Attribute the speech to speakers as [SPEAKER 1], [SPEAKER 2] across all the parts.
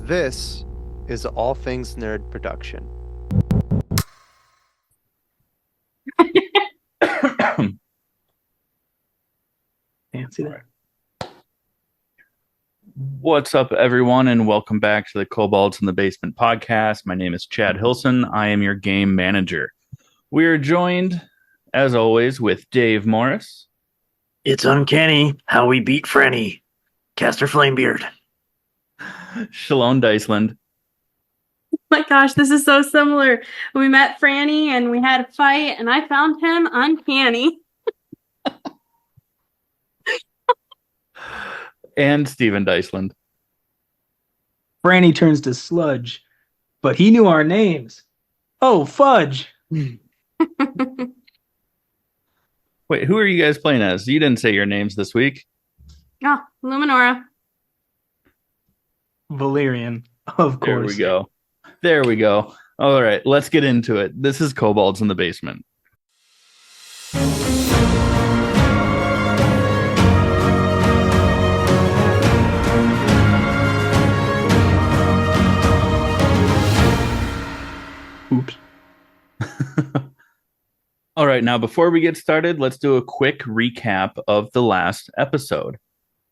[SPEAKER 1] This is All Things Nerd production.
[SPEAKER 2] Fancy that.
[SPEAKER 3] What's up, everyone, and welcome back to the Kobolds in the Basement podcast. My name is Chad Hillson. I am your game manager. We are joined, as always, with Dave Morris.
[SPEAKER 2] It's uncanny how we beat Franny. Caster Flamebeard.
[SPEAKER 3] Schaloan Dysland.
[SPEAKER 4] Oh my gosh, this is so similar. We met Franny and we had a fight, and I found him uncanny.
[SPEAKER 3] And Steven Dysland.
[SPEAKER 5] Franny turns to sludge, but he knew our names. Oh, fudge.
[SPEAKER 3] Wait, who are you guys playing as? You didn't say your names this week.
[SPEAKER 4] Oh, Luminora.
[SPEAKER 5] Valerian, of course.
[SPEAKER 3] There we go. All right, let's get into it. This is Kobolds in the Basement.
[SPEAKER 5] Oops.
[SPEAKER 3] All right, now before we get started, let's do a quick recap of the last episode.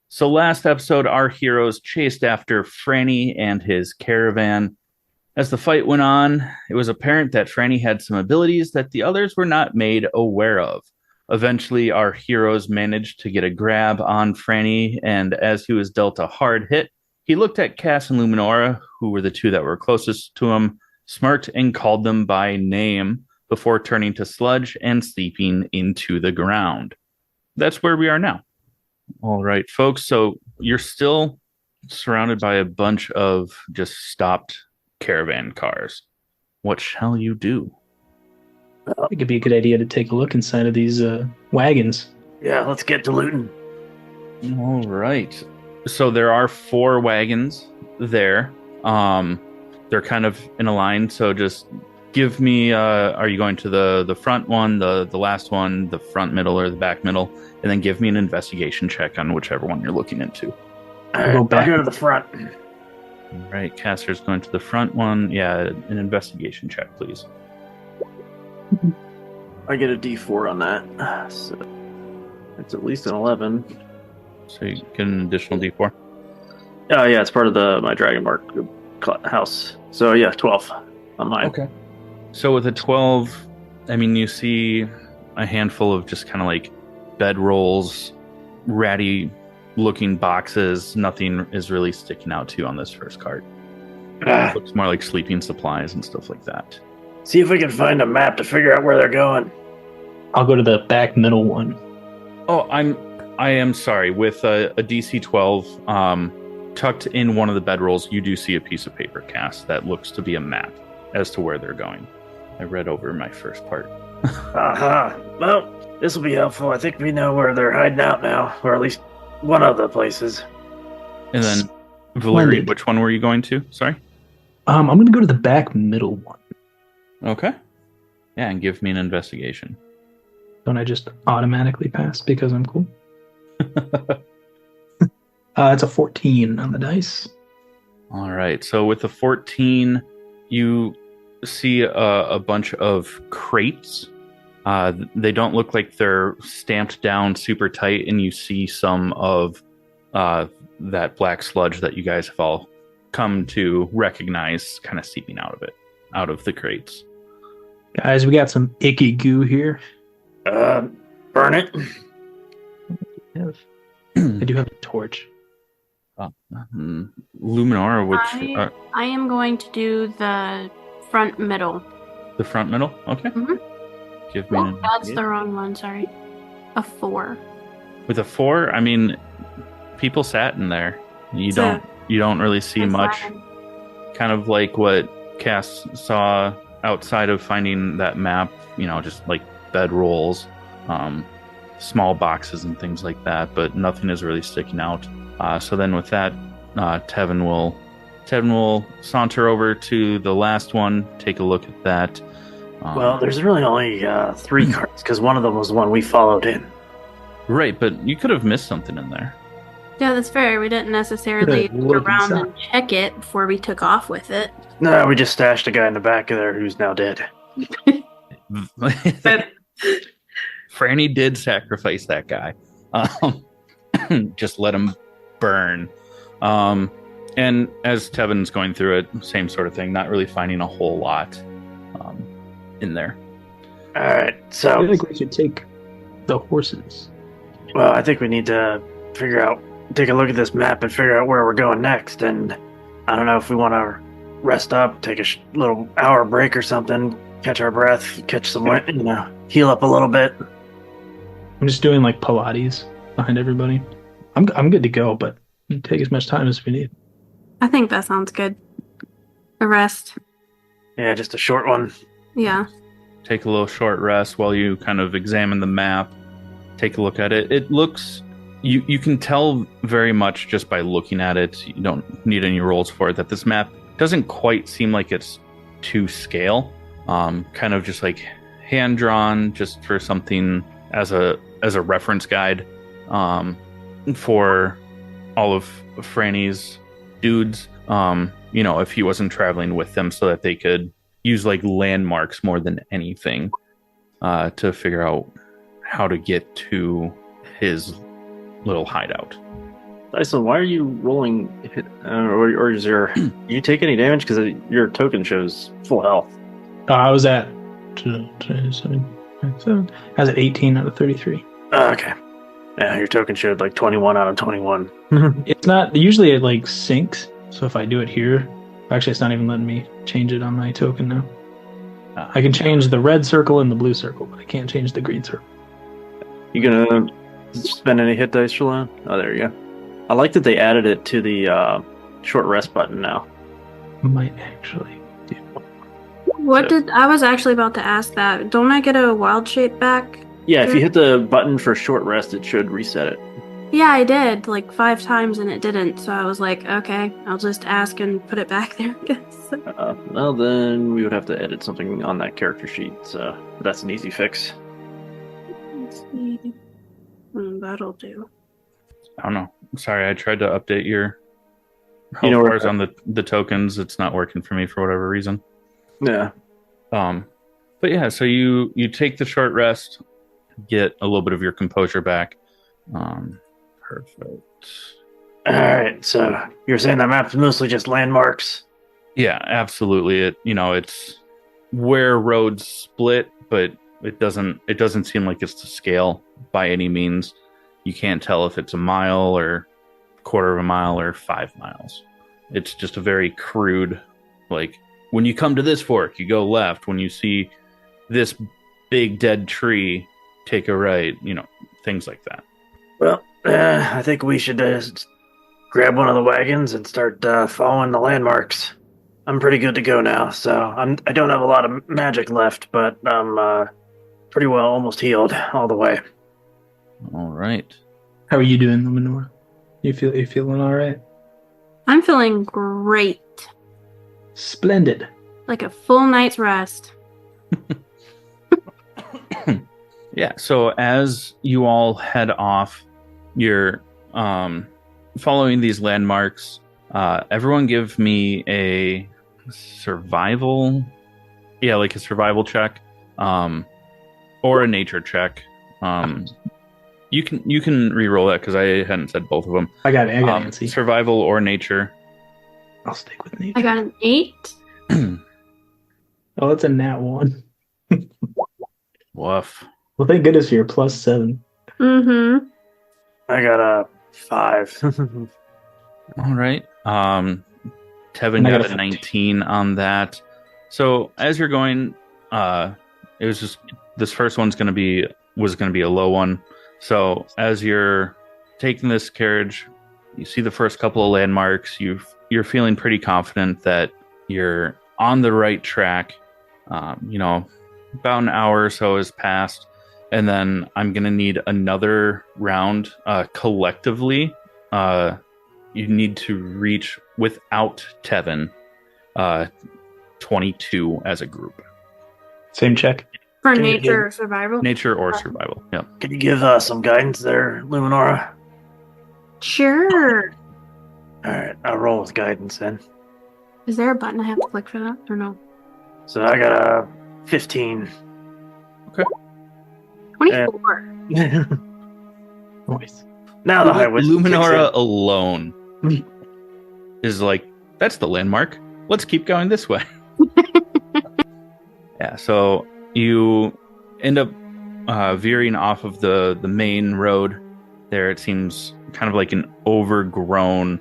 [SPEAKER 3] So last episode, our heroes chased after Franny and his caravan. As the fight went on, it was apparent that Franny had some abilities that the others were not made aware of. Eventually, our heroes managed to get a grab on Franny, and as he was dealt a hard hit, he looked at Cass and Luminora, who were the two that were closest to him, smirked and called them by name before turning to sludge and sleeping into the ground. That's where we are now. All right, folks. So you're still surrounded by a bunch of just stopped caravan cars. What shall you do?
[SPEAKER 5] I think it'd be a good idea to take a look inside of these wagons.
[SPEAKER 2] Yeah, let's get to looting.
[SPEAKER 3] All right. So there are 4 wagons there. They're kind of in a line. So just give me, are you going to the front one, the last one, the front middle, or the back middle? And then give me an investigation check on whichever one you're looking into.
[SPEAKER 2] All right, I'll go to the front.
[SPEAKER 3] All right, Caster's going to the front one. Yeah, an investigation check, please.
[SPEAKER 2] I get a D4 on that. So it's at least an 11.
[SPEAKER 3] So you get an additional D4.
[SPEAKER 2] Oh, yeah, it's part of my Dragonmark house. So, yeah, 12 on mine.
[SPEAKER 3] Okay. So with a 12, I mean, you see a handful of just kind of like bedrolls, ratty looking boxes. Nothing is really sticking out to you on this first cart. It looks more like sleeping supplies and stuff like that.
[SPEAKER 2] See if we can find a map to figure out where they're going.
[SPEAKER 5] I'll go to the back middle one.
[SPEAKER 3] Oh, I am sorry. With a DC 12, tucked in one of the bedrolls, you do see a piece of paper cast that looks to be a map as to where they're going. I read over my first part.
[SPEAKER 2] Aha. Well, this will be helpful. I think we know where they're hiding out now, or at least one of the places.
[SPEAKER 3] And then, Valerian, which one were you going to? Sorry?
[SPEAKER 5] I'm going to go to the back middle one.
[SPEAKER 3] Okay. Yeah, and give me an investigation.
[SPEAKER 5] Don't I just automatically pass because I'm cool? It's a 14 on the dice.
[SPEAKER 3] All right. So with the 14, you see a bunch of crates. They don't look like they're stamped down super tight, and you see some of that black sludge that you guys have all come to recognize kind of seeping out of the crates.
[SPEAKER 5] Guys, we got some icky goo here.
[SPEAKER 2] Burn it.
[SPEAKER 5] I do have a torch.
[SPEAKER 3] Luminora, which...
[SPEAKER 4] I am going to do the front middle.
[SPEAKER 3] The front middle? Okay.
[SPEAKER 4] Mm-hmm.
[SPEAKER 3] Give me an
[SPEAKER 4] That's the wrong one, sorry. A 4.
[SPEAKER 3] With a 4, I mean, people sat in there. You don't really see much. Kind of like what Cass saw outside of finding that map, just like bedrolls, small boxes and things like that, but nothing is really sticking out. So then with that, Tevin will saunter over to the last one, take a look at that.
[SPEAKER 2] Well, there's really only 3 carts, because one of them was the one we followed in.
[SPEAKER 3] Right, but you could have missed something in there.
[SPEAKER 4] Yeah, that's fair. We didn't necessarily
[SPEAKER 5] Good look
[SPEAKER 4] around
[SPEAKER 5] inside.
[SPEAKER 4] and check it before we took off with it.
[SPEAKER 2] No, we just stashed a guy in the back of there who's now dead.
[SPEAKER 3] Franny did sacrifice that guy. Just let him burn. And as Tevin's going through it, same sort of thing, not really finding a whole lot in there.
[SPEAKER 2] All right,
[SPEAKER 5] I
[SPEAKER 2] so
[SPEAKER 5] think we should take the horses.
[SPEAKER 2] well, I think we need to take a look at this map and figure out where we're going next. And I don't know if we want to rest up, take a little hour break or something, catch our breath, catch some wind, heal up a little bit.
[SPEAKER 5] I'm just doing like Pilates behind everybody. I'm good to go, but take as much time as we need.
[SPEAKER 4] I think that sounds good. A rest.
[SPEAKER 2] Yeah, just a short one.
[SPEAKER 4] Yeah.
[SPEAKER 3] Take a little short rest while you kind of examine the map, take a look at it. It looks, you can tell very much just by looking at it, you don't need any rolls for it, that this map doesn't quite seem like it's to scale. Kind of just like hand drawn, just for something as a reference guide for all of Franny's dudes. If he wasn't traveling with them, so that they could use like landmarks more than anything to figure out how to get to his little hideout.
[SPEAKER 2] Dyson, why are you rolling hit, or is your you take any damage because your token shows full health?
[SPEAKER 5] I was at 27. I was at 18 out of 33.
[SPEAKER 2] Okay. Yeah, your token showed like 21 out of 21.
[SPEAKER 5] It's not usually it like syncs. So if I do it here, actually it's not even letting me change it on my token now. I can change the red circle and the blue circle, but I can't change the green circle.
[SPEAKER 2] You gonna spend any hit dice, Schaloan? Oh, there you go. I like that they added it to the short rest button now.
[SPEAKER 5] Might actually do.
[SPEAKER 4] I was actually about to ask that. Don't I get a wild shape back?
[SPEAKER 2] Yeah, if you hit the button for short rest, it should reset it.
[SPEAKER 4] Yeah, I did like 5 times and it didn't. So I was like, okay, I'll just ask and put it back there, I guess.
[SPEAKER 2] Well, then we would have to edit something on that character sheet, so that's an easy fix.
[SPEAKER 4] Let's see. That'll do.
[SPEAKER 3] I don't know. Sorry, I tried to update your
[SPEAKER 2] You know
[SPEAKER 3] health
[SPEAKER 2] where-
[SPEAKER 3] bars on the tokens. It's not working for me for whatever reason.
[SPEAKER 2] Yeah.
[SPEAKER 3] But yeah, so you take the short rest, get a little bit of your composure back. Perfect.
[SPEAKER 2] All right, so you're saying that map's mostly just landmarks?
[SPEAKER 3] Yeah, absolutely. It's where roads split, but it doesn't seem like it's to scale by any means. You can't tell if it's a mile or quarter of a mile or 5 miles. It's just a very crude, like, when you come to this fork, you go left. When you see this big dead tree, take a right, things like that.
[SPEAKER 2] Well, I think we should grab one of the wagons and start following the landmarks. I'm pretty good to go now, so I don't have a lot of magic left, but I'm pretty well almost healed all the way.
[SPEAKER 3] All right.
[SPEAKER 5] How are you doing, Luminora? You feeling all right?
[SPEAKER 4] I'm feeling great.
[SPEAKER 5] Splendid.
[SPEAKER 4] Like a full night's rest.
[SPEAKER 3] Yeah, so as you all head off, you're following these landmarks. Everyone give me a survival. Yeah, like a survival check. Or a nature check. You can re-roll that because I hadn't said both of them.
[SPEAKER 5] I got Nancy.
[SPEAKER 3] Survival or nature.
[SPEAKER 5] I'll stick with nature.
[SPEAKER 4] I got an 8.
[SPEAKER 5] Oh, that's a nat 1.
[SPEAKER 3] Woof.
[SPEAKER 5] Well, thank goodness for your +7.
[SPEAKER 4] Mm-hmm.
[SPEAKER 2] I got a 5.
[SPEAKER 3] All right. Tevin
[SPEAKER 5] And I
[SPEAKER 3] got
[SPEAKER 5] got
[SPEAKER 3] a
[SPEAKER 5] a
[SPEAKER 3] 19 on that. So as you're going, it was just this first one's was gonna be a low one. So as you're taking this carriage, you see the first couple of landmarks. You're feeling pretty confident that you're on the right track. About an hour or so has passed, and then I'm gonna need another round. Collectively, you need to reach without Tevin, 22 as a group.
[SPEAKER 5] Same check.
[SPEAKER 4] For
[SPEAKER 2] Can you
[SPEAKER 4] nature or survival?
[SPEAKER 3] Nature or survival. Yep.
[SPEAKER 2] Can you give some guidance there, Luminora?
[SPEAKER 4] Sure.
[SPEAKER 2] All right, I'll roll with guidance then.
[SPEAKER 4] Is there a button I have to click for that or no?
[SPEAKER 2] So I got a 15.
[SPEAKER 4] 24.
[SPEAKER 5] Nice.
[SPEAKER 2] Now the high wisdom kicks
[SPEAKER 3] Luminora
[SPEAKER 2] in.
[SPEAKER 3] alone is like, that's the landmark. Let's keep going this way. Yeah, so you end up veering off of the main road there. It seems kind of like an overgrown,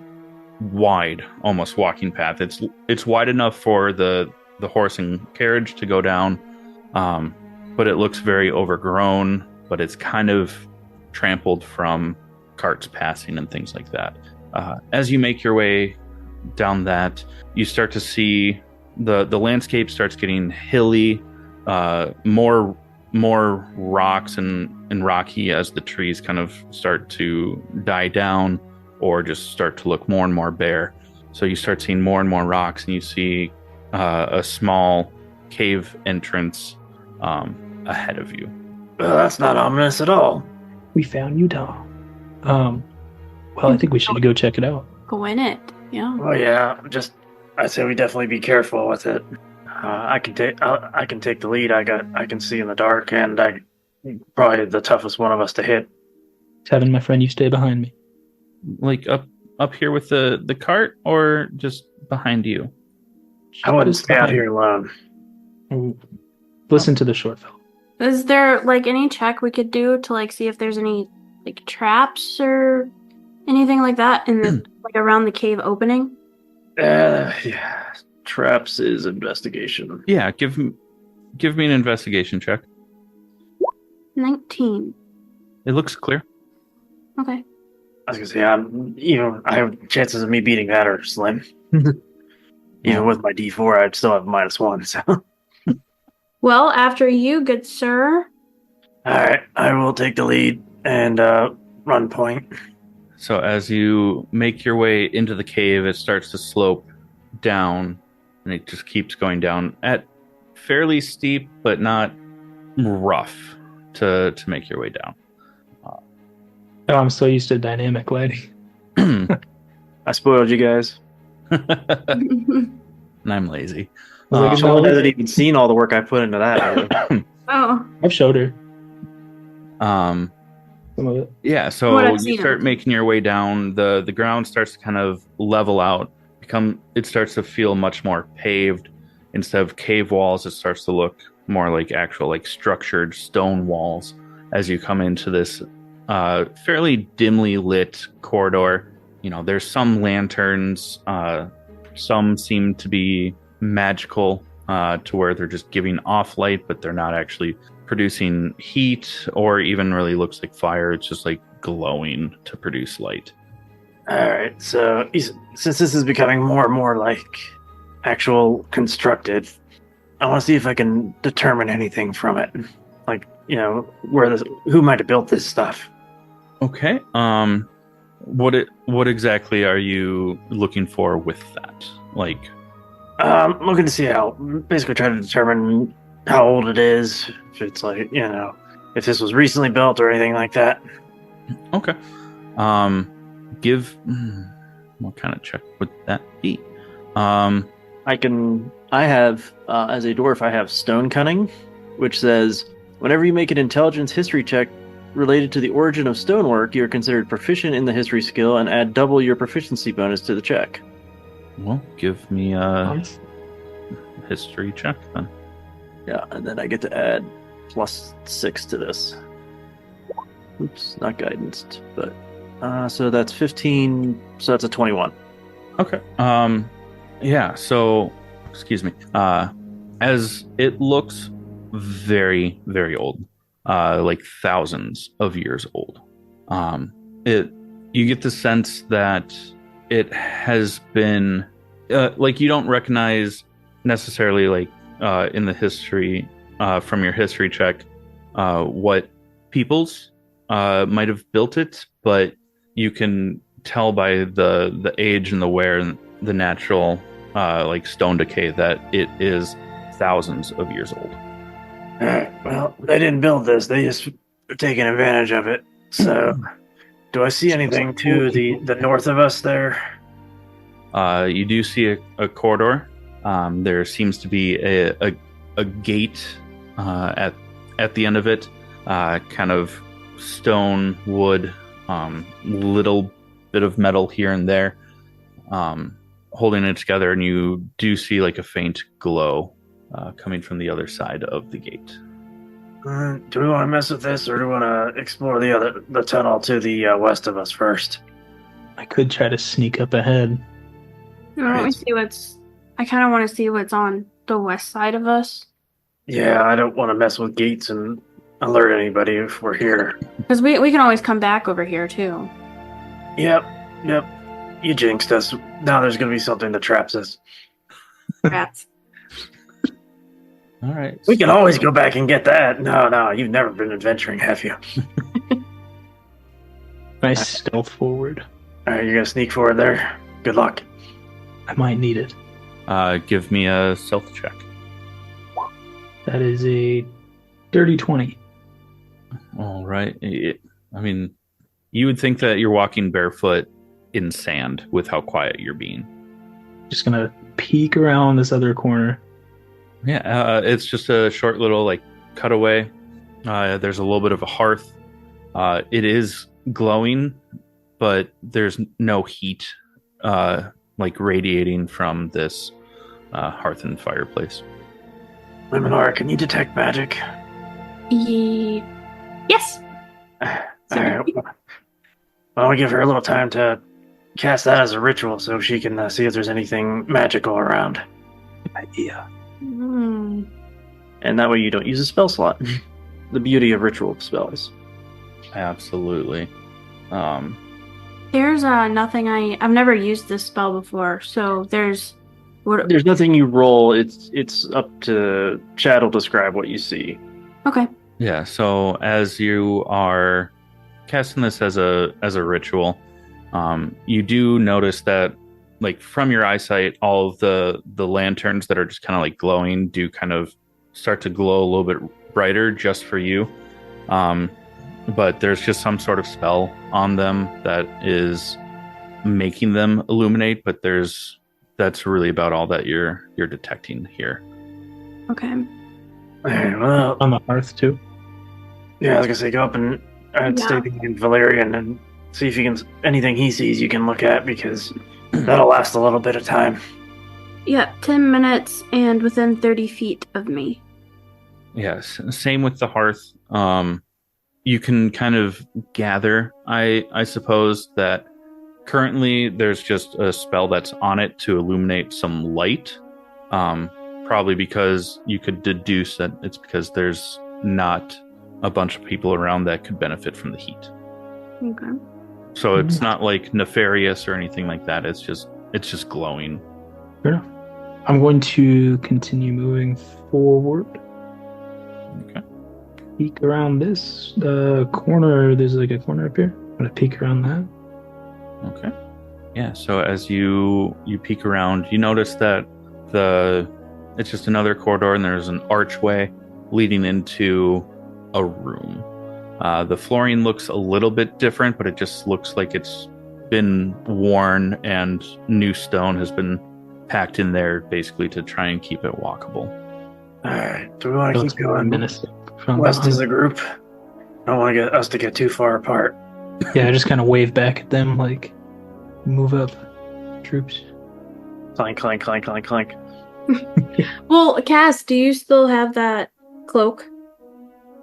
[SPEAKER 3] wide, almost walking path. It's wide enough for the horse and carriage to go down, but it looks very overgrown, but it's kind of trampled from carts passing and things like that. As you make your way down that, you start to see the landscape starts getting hilly, more rocks and rocky as the trees kind of start to die down or just start to look more and more bare. So you start seeing more and more rocks, and you see a small cave entrance ahead of you.
[SPEAKER 2] Well, that's not ominous at all.
[SPEAKER 5] We found Utah. Well, I think we should go check it out.
[SPEAKER 4] Go in it. Yeah.
[SPEAKER 2] Oh yeah, I say we definitely be careful with it. I can take the lead. I can see in the dark, and I probably the toughest one of us to hit.
[SPEAKER 5] Tevin, my friend, you stay behind me.
[SPEAKER 3] Like up here with the cart, or just behind you?
[SPEAKER 2] I wouldn't
[SPEAKER 5] Just
[SPEAKER 2] stay out
[SPEAKER 5] behind
[SPEAKER 2] here alone.
[SPEAKER 5] me. Listen to the short fellow.
[SPEAKER 4] Is there like any check we could do to like see if there's any like traps or anything like that in the like around the cave opening?
[SPEAKER 2] Yeah. Traps is investigation.
[SPEAKER 3] Yeah, give me an investigation check.
[SPEAKER 4] 19.
[SPEAKER 3] It looks clear.
[SPEAKER 4] Okay.
[SPEAKER 2] I was gonna say, I have chances of me beating that are slim. Even with my D4, I'd still have -1. So, all
[SPEAKER 4] Well, after you, good sir.
[SPEAKER 2] right, I will take the lead and run point.
[SPEAKER 3] So as you make your way into the cave, it starts to slope down, and it just keeps going down at fairly steep, but not rough to make your way down.
[SPEAKER 5] Oh, I'm so used to dynamic lighting.
[SPEAKER 2] I spoiled you guys.
[SPEAKER 3] And I'm lazy.
[SPEAKER 5] I was like,
[SPEAKER 2] Sean hasn't even seen all the work I put into that.
[SPEAKER 4] Oh.
[SPEAKER 5] I've showed her
[SPEAKER 3] Um,
[SPEAKER 5] some of it.
[SPEAKER 3] yeah,
[SPEAKER 4] What
[SPEAKER 3] so
[SPEAKER 4] I've
[SPEAKER 3] you
[SPEAKER 4] seen
[SPEAKER 3] start
[SPEAKER 4] of.
[SPEAKER 3] making your way down. The ground starts to kind of level out. It starts to feel much more paved. Instead of cave walls, it starts to look more like actual like structured stone walls as you come into this fairly dimly lit corridor. There's some lanterns. Some seem to be magical to where they're just giving off light, but they're not actually producing heat or even really looks like fire. It's just like glowing to produce light.
[SPEAKER 2] All right, so since this is becoming more and more like actual constructed, I want to see if I can determine anything from it. Like, who might have built this stuff.
[SPEAKER 3] Okay. What exactly are you looking for with that? Like,
[SPEAKER 2] Looking to see basically trying to determine how old it is, if it's like, if this was recently built or anything like that.
[SPEAKER 3] okay. What kind of check would that be?
[SPEAKER 2] I have, as a dwarf, I have stone cunning, which says, whenever you make an intelligence history check related to the origin of stonework, you are considered proficient in the history skill and add double your proficiency bonus to the check.
[SPEAKER 3] Well, give me a
[SPEAKER 5] Nice.
[SPEAKER 3] history check then.
[SPEAKER 2] Yeah, and then I get to add +6 to this. Oops, not guidance, but so that's 15. So that's a 21.
[SPEAKER 3] Okay. Yeah. So, excuse me. As it looks very, very old, like thousands of years old. You get the sense that it has been like you don't recognize necessarily like in the history from your history check what peoples might have built it, but you can tell by the age and the wear and the natural like stone decay that it is thousands of years old.
[SPEAKER 2] Alright, well, they didn't build this, they just were taking advantage of it. So, Do I see anything to the north of us there?
[SPEAKER 3] You do see a corridor. There seems to be a gate at the end of it, kind of stone, wood, little bit of metal here and there, holding it together, and you do see like a faint glow coming from the other side of the gate.
[SPEAKER 2] Do we want to mess with this, or do we want to explore the tunnel to the west of us first?
[SPEAKER 5] I could try to sneak up ahead.
[SPEAKER 4] I kind of want to see what's on the west side of us.
[SPEAKER 2] Yeah, I don't want to mess with gates and alert anybody if we're here.
[SPEAKER 4] Because we can always come back over here, too.
[SPEAKER 2] Yep. You jinxed us. Now there's going to be something that traps us.
[SPEAKER 4] Rats.
[SPEAKER 3] All right.
[SPEAKER 2] We can always go back and get that. No, you've never been adventuring, have you?
[SPEAKER 5] Nice stealth forward.
[SPEAKER 2] All right, you're going to sneak forward there. Good luck.
[SPEAKER 5] I might need it.
[SPEAKER 3] Give me a stealth check.
[SPEAKER 5] That is a dirty 20.
[SPEAKER 3] All right. I mean, you would think that you're walking barefoot in sand with how quiet you're being.
[SPEAKER 5] Just gonna peek around this other corner.
[SPEAKER 3] Yeah, it's just a short little like cutaway. There's a little bit of a hearth. It is glowing, but there's no heat like radiating from this hearth and fireplace.
[SPEAKER 2] Luminora, can you detect magic?
[SPEAKER 4] Yes.
[SPEAKER 2] All right. Well, we give her a little time to cast that as a ritual so she can see if there's anything magical around.
[SPEAKER 5] Good idea.
[SPEAKER 4] Mm.
[SPEAKER 2] And that way you don't use a spell slot. The beauty of ritual spells.
[SPEAKER 3] Absolutely.
[SPEAKER 4] There's nothing I've never used this spell before, so there's
[SPEAKER 2] nothing you roll. It's up to Chad will describe what you see.
[SPEAKER 4] Okay.
[SPEAKER 3] Yeah, so as you are casting this as a ritual, you do notice that like from your eyesight, all of the lanterns that are just kind of like glowing do kind of start to glow a little bit brighter just for you. But there's just some sort of spell on them that is making them illuminate, but that's really about all that you're detecting here.
[SPEAKER 4] Okay.
[SPEAKER 2] Well,
[SPEAKER 5] On the hearth, too.
[SPEAKER 2] yeah, I was gonna say, go up and stay behind Valerian and see if you can anything he sees you can look at, because that'll last a little bit of time.
[SPEAKER 4] Yeah, 10 minutes and within 30 feet of me.
[SPEAKER 3] Yes, same with the hearth. You can kind of gather, I suppose, that currently there's just a spell that's on it to illuminate some light. Probably because you could deduce that it's because there's not a bunch of people around that could benefit from the heat.
[SPEAKER 4] Okay.
[SPEAKER 3] So it's not like nefarious or anything like that. It's just glowing.
[SPEAKER 5] Fair enough. I'm going to continue moving forward.
[SPEAKER 3] Okay.
[SPEAKER 5] Peek around this corner. There's like a corner up here. I'm going to peek around that.
[SPEAKER 3] Okay. Yeah, so as you peek around, you notice that it's just another corridor, and there's an archway leading into a room. The flooring looks a little bit different, but it just looks like it's been worn and new stone has been packed in there basically to try and keep it walkable.
[SPEAKER 2] Alright, do we want to
[SPEAKER 5] Looks
[SPEAKER 2] keep going
[SPEAKER 5] menacing from
[SPEAKER 2] west
[SPEAKER 5] behind.
[SPEAKER 2] as a group? I don't want to get us to get too far apart.
[SPEAKER 5] Yeah, I just kind of wave back at them, like, move up, troops.
[SPEAKER 2] Clank, clank, clank, clank, clank.
[SPEAKER 4] Well, Cass, do you still have that cloak?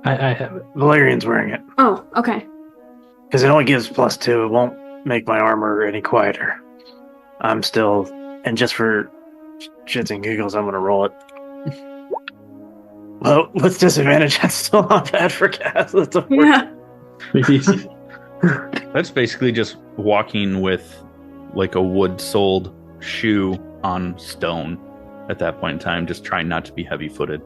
[SPEAKER 5] I have it.
[SPEAKER 2] Valerian's wearing it.
[SPEAKER 4] Oh, okay.
[SPEAKER 2] Because it only gives +2. It won't make my armor any quieter. I'm still... And just for shits and giggles, I'm going to roll it. Well, with disadvantage, that's still not bad for Cass. That's a 14.
[SPEAKER 4] Yeah.
[SPEAKER 5] Pretty easy.
[SPEAKER 3] That's basically just walking with like a wood-soled shoe on stone at that point in time, just trying not to be heavy-footed.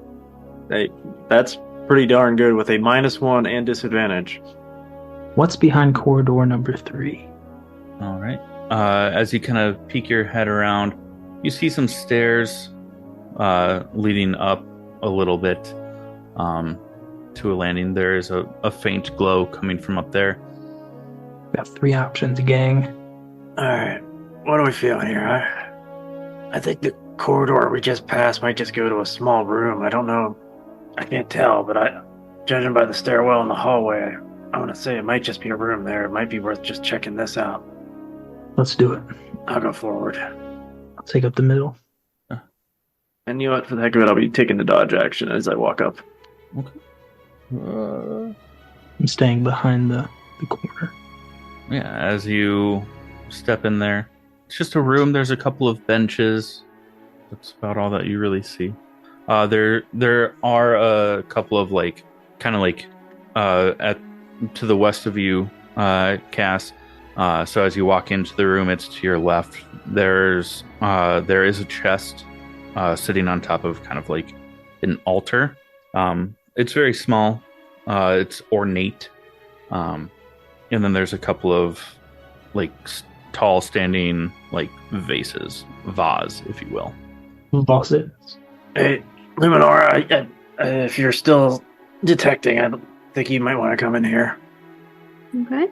[SPEAKER 2] Hey, that's pretty darn good with a -1 and disadvantage.
[SPEAKER 5] What's behind corridor number 3?
[SPEAKER 3] All right. As you kind of peek your head around, you see some stairs leading up a little bit to a landing. There is a faint glow coming from up there.
[SPEAKER 5] Got 3 options, gang.
[SPEAKER 2] Alright, what do we feel here? I think the corridor we just passed might just go to a small room. I don't know. I can't tell, but judging by the stairwell in the hallway, I want to say it might just be a room there. It might be worth just checking this out.
[SPEAKER 5] Let's do it.
[SPEAKER 2] I'll go forward.
[SPEAKER 5] I'll take up the middle.
[SPEAKER 6] And you know what? For the heck of it, I'll be taking the dodge action as I walk up.
[SPEAKER 3] Okay.
[SPEAKER 5] I'm staying behind the corner.
[SPEAKER 3] Yeah, as you step in there, it's just a room. There's a couple of benches. That's about all that you really see. There are a couple of to the west of you, Cass. So as you walk into the room, it's to your left. There is a chest sitting on top of kind of like an altar. It's very small. It's ornate. And then there's a couple of like tall standing like vase, if you will.
[SPEAKER 5] Vases.
[SPEAKER 2] Hey, Luminora, if you're still detecting, I think you might want to come in here.
[SPEAKER 4] Okay.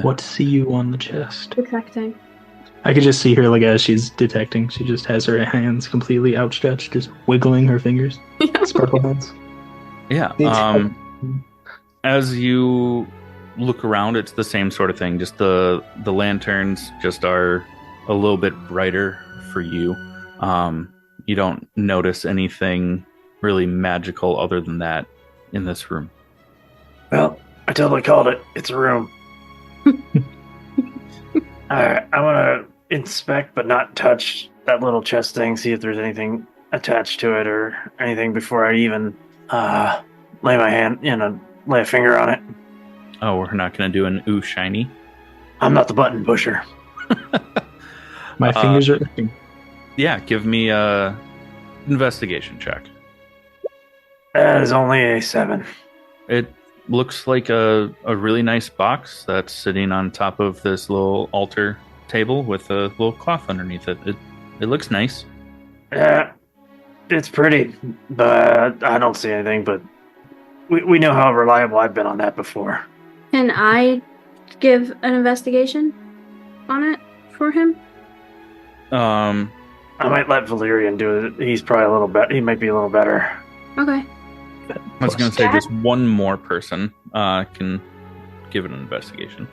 [SPEAKER 5] What see you on the chest?
[SPEAKER 4] Detecting.
[SPEAKER 5] I could just see her like as she's detecting. She just has her hands completely outstretched, just wiggling her fingers. Sparkle hands.
[SPEAKER 3] Yeah. As you look around, it's the same sort of thing. Just the lanterns just are a little bit brighter for you. You don't notice anything really magical other than that in this room.
[SPEAKER 2] Well, I totally called it. It's a room. Alright, I want to inspect but not touch that little chest thing, see if there's anything attached to it or anything before I even lay a finger on it.
[SPEAKER 3] Oh, we're not going to do an ooh shiny?
[SPEAKER 2] I'm not the button pusher.
[SPEAKER 5] My fingers are itching.
[SPEAKER 3] Yeah, give me a investigation check.
[SPEAKER 2] That is only a 7.
[SPEAKER 3] It looks like a really nice box that's sitting on top of this little altar table with a little cloth underneath it. It looks nice.
[SPEAKER 2] Yeah, it's pretty, but I don't see anything, but we know how reliable I've been on that before.
[SPEAKER 4] Can I give an investigation on it for him?
[SPEAKER 2] I might let Valerian do it. He's probably a little better. He might be a little better.
[SPEAKER 4] Okay.
[SPEAKER 3] I was going to say just one more person can give it an investigation.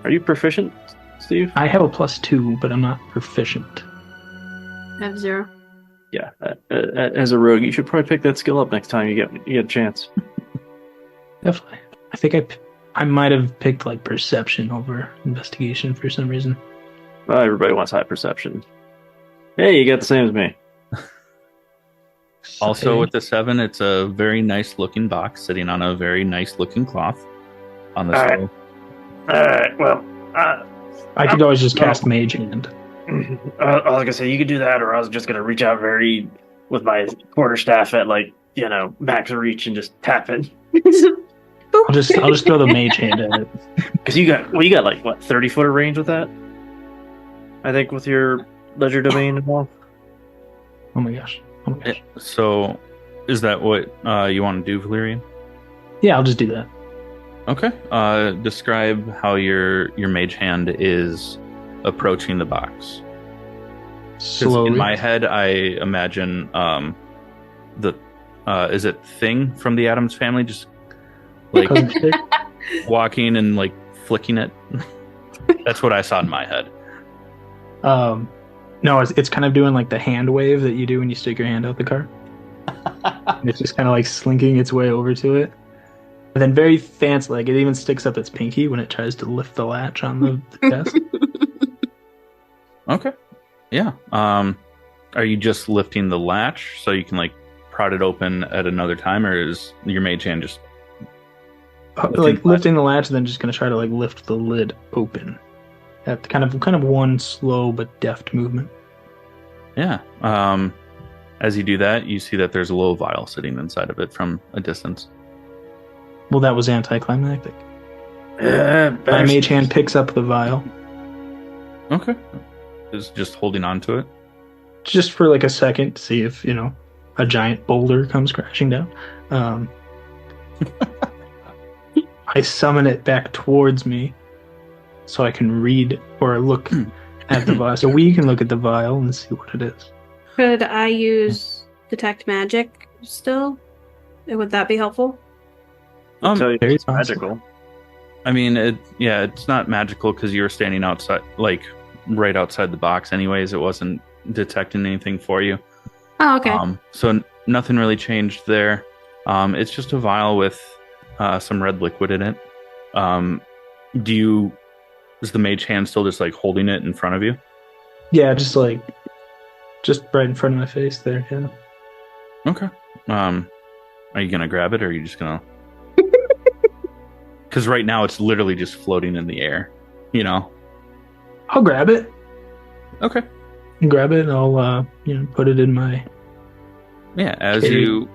[SPEAKER 6] Are you proficient, Steve?
[SPEAKER 5] I have a +2, but I'm not proficient.
[SPEAKER 4] I have 0.
[SPEAKER 6] Yeah. As a rogue, you should probably pick that skill up next time you get a chance.
[SPEAKER 5] Definitely. I think I might have picked like perception over investigation for some reason.
[SPEAKER 6] Well, everybody wants high perception. Hey, you got the same as me.
[SPEAKER 3] Also, with the 7, it's a very nice looking box sitting on a very nice looking cloth on the stove.
[SPEAKER 2] Alright, well,
[SPEAKER 5] I could always just cast Mage Hand.
[SPEAKER 2] I was gonna say you could do that, or I was just gonna reach out with my quarterstaff at max reach and just tap it.
[SPEAKER 5] I'll just throw the Mage Hand at it.
[SPEAKER 2] Because you got 30 foot of range with that? I think with your ledger domain and all.
[SPEAKER 5] Oh my gosh.
[SPEAKER 3] So, is that what you want to do, Valerian?
[SPEAKER 5] Yeah, I'll just do that.
[SPEAKER 3] Okay. Describe how your mage hand is approaching the box. 'Cause
[SPEAKER 5] Slowly.
[SPEAKER 3] in my head, I imagine is it Thing from the Addams Family, just like walking and like flicking it. That's what I saw in my head.
[SPEAKER 5] No, it's kind of doing like the hand wave that you do when you stick your hand out the car. And it's just kind of like slinking its way over to it. And then very fancy, like it even sticks up its pinky when it tries to lift the latch on the desk.
[SPEAKER 3] Okay. Yeah. Are you just lifting the latch so you can like prod it open at another time, or is your mage hand just
[SPEAKER 5] like lifting the latch and then just gonna try to like lift the lid open? At kind of one slow but deft movement.
[SPEAKER 3] Yeah. As you do that, you see that there's a little vial sitting inside of it from a distance.
[SPEAKER 5] Well, that was anticlimactic. My mage hand picks up the vial.
[SPEAKER 3] Okay. Is just holding on to it.
[SPEAKER 5] Just for like a second to see if, a giant boulder comes crashing down. I summon it back towards me so I can read or look at the vial. So we can look at the vial and see what it is.
[SPEAKER 4] Could I use detect magic still? Would that be helpful?
[SPEAKER 6] I'll tell you
[SPEAKER 5] very
[SPEAKER 6] it's magical.
[SPEAKER 3] I mean, it's not magical because you were standing outside, like right outside the box. Anyways, it wasn't detecting anything for you.
[SPEAKER 4] Oh, okay.
[SPEAKER 3] So nothing really changed there. It's just a vial with some red liquid in it. Is the mage hand still just like holding it in front of you?
[SPEAKER 5] Yeah, just right in front of my face there. Yeah.
[SPEAKER 3] Okay. Are you gonna grab it, or are you just gonna? Because right now it's literally just floating in the air. You know.
[SPEAKER 5] I'll grab it.
[SPEAKER 3] Okay.
[SPEAKER 5] Grab it, and I'll put it in my.
[SPEAKER 3] Yeah. As you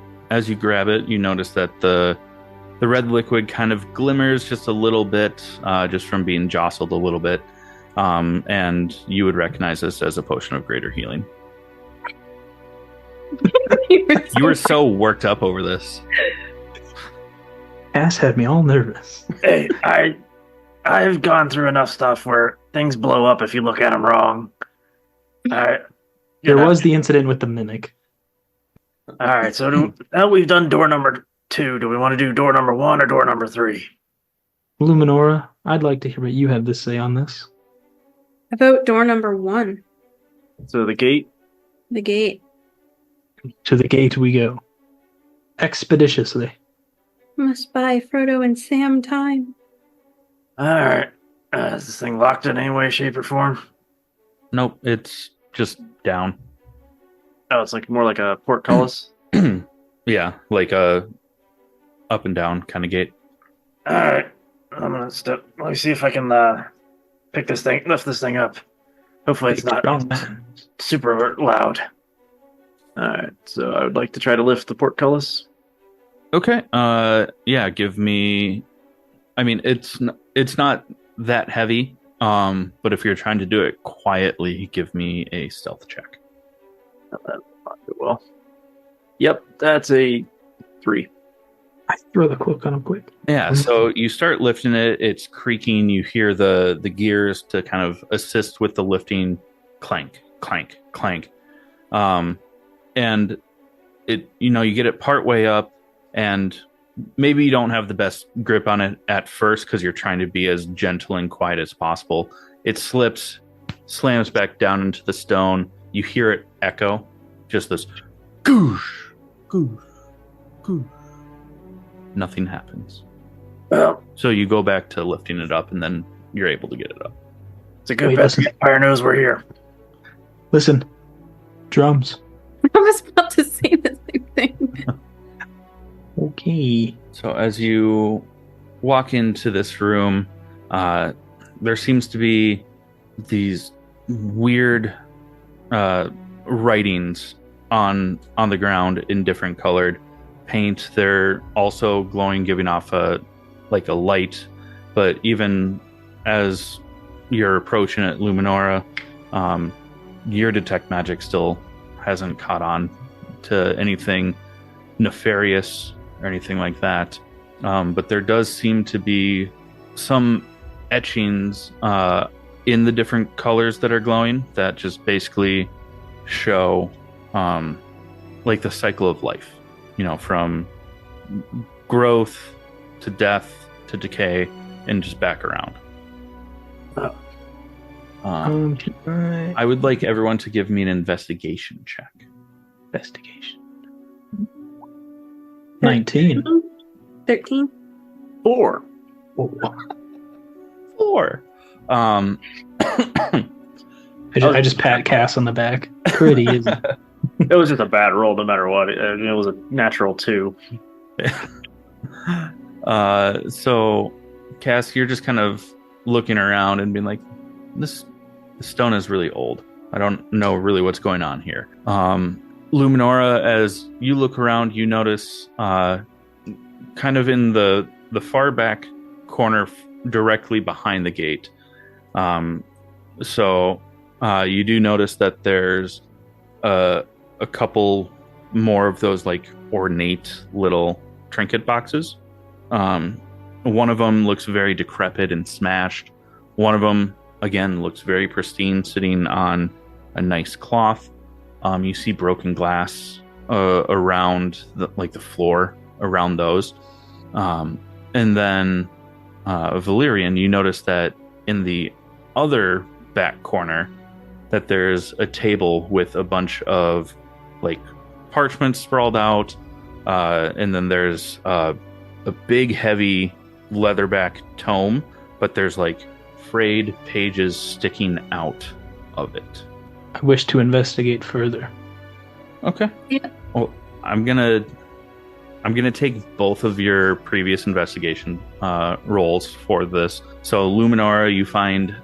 [SPEAKER 3] grab it, you notice that the red liquid kind of glimmers just a little bit, just from being jostled a little bit, and you would recognize this as a potion of greater healing. You were so worked up over this.
[SPEAKER 5] Ass had me all nervous.
[SPEAKER 2] Hey, I've gone through enough stuff where things blow up if you look at them wrong.
[SPEAKER 5] There was the incident with the mimic.
[SPEAKER 2] All right, so now we've done door number 2. Do we want to do door number 1 or door number 3?
[SPEAKER 5] Luminora, I'd like to hear what you have to say on this.
[SPEAKER 4] I vote door number 1.
[SPEAKER 6] So the gate.
[SPEAKER 4] The gate.
[SPEAKER 5] To the gate we go. Expeditiously.
[SPEAKER 4] Must buy Frodo and Sam time.
[SPEAKER 2] All right. Is this thing locked in any way, shape, or form?
[SPEAKER 3] Nope, it's just down.
[SPEAKER 6] Oh, it's like more like a portcullis.
[SPEAKER 3] Yeah, like a up and down kind of gate.
[SPEAKER 2] All right. I'm gonna step. Let me see if I can lift this thing up. Hopefully it's not super loud.
[SPEAKER 6] All right. So I would like to try to lift the portcullis.
[SPEAKER 3] Okay. Yeah. Give me. I mean, it's not that heavy. But if you're trying to do it quietly, give me a stealth check.
[SPEAKER 6] That might do well. Yep, that's a 3.
[SPEAKER 5] I throw the cloak on him quick.
[SPEAKER 3] Yeah. So you start lifting it. It's creaking. You hear the gears to kind of assist with the lifting. Clank, clank, clank. And it, you get it part way up, and maybe you don't have the best grip on it at first because you're trying to be as gentle and quiet as possible. It slips, slams back down into the stone. You hear it echo, just this goosh, goosh, goosh. Nothing happens.
[SPEAKER 2] Well,
[SPEAKER 3] So you go back to lifting it up, and then you're able to get it up.
[SPEAKER 2] it's a good
[SPEAKER 5] Wait,
[SPEAKER 2] bet.
[SPEAKER 5] listen.
[SPEAKER 2] The Empire knows we're here.
[SPEAKER 5] Listen. Drums.
[SPEAKER 4] I was about to say the same thing.
[SPEAKER 5] Okay.
[SPEAKER 3] So as you walk into this room, there seems to be these weird writings on the ground in different colored paint. They're also glowing, giving off a light. But even as you're approaching it, Luminora, your detect magic still hasn't caught on to anything nefarious or anything like that. But there does seem to be some etchings in the different colors that are glowing that just basically show like the cycle of life, from growth to death to decay and just back around. I would like everyone to give me an investigation check.
[SPEAKER 5] Investigation. 19.
[SPEAKER 4] 13.
[SPEAKER 6] 4.
[SPEAKER 5] Oh.
[SPEAKER 3] 4.
[SPEAKER 5] I just pat Cass on the back. Pretty, isn't it?
[SPEAKER 6] It was just a bad roll, no matter what. It was a natural 2.
[SPEAKER 3] So, Cass, you're just kind of looking around and being like, this stone is really old. I don't know really what's going on here. Luminora, as you look around, you notice kind of in the far back corner directly behind the gate. So you do notice that there's a couple more of those like ornate little trinket boxes. One of them looks very decrepit and smashed. One of them, again, looks very pristine, sitting on a nice cloth. You see broken glass around the floor around those. And then Valerian, you notice that in the other back corner that there's a table with a bunch of like parchment sprawled out, and then there's a big heavy leatherback tome, but there's like frayed pages sticking out of it.
[SPEAKER 5] I wish to investigate further.
[SPEAKER 3] Okay.
[SPEAKER 4] Yeah.
[SPEAKER 3] Well, I'm gonna take both of your previous investigation rolls for this. So Luminora, you find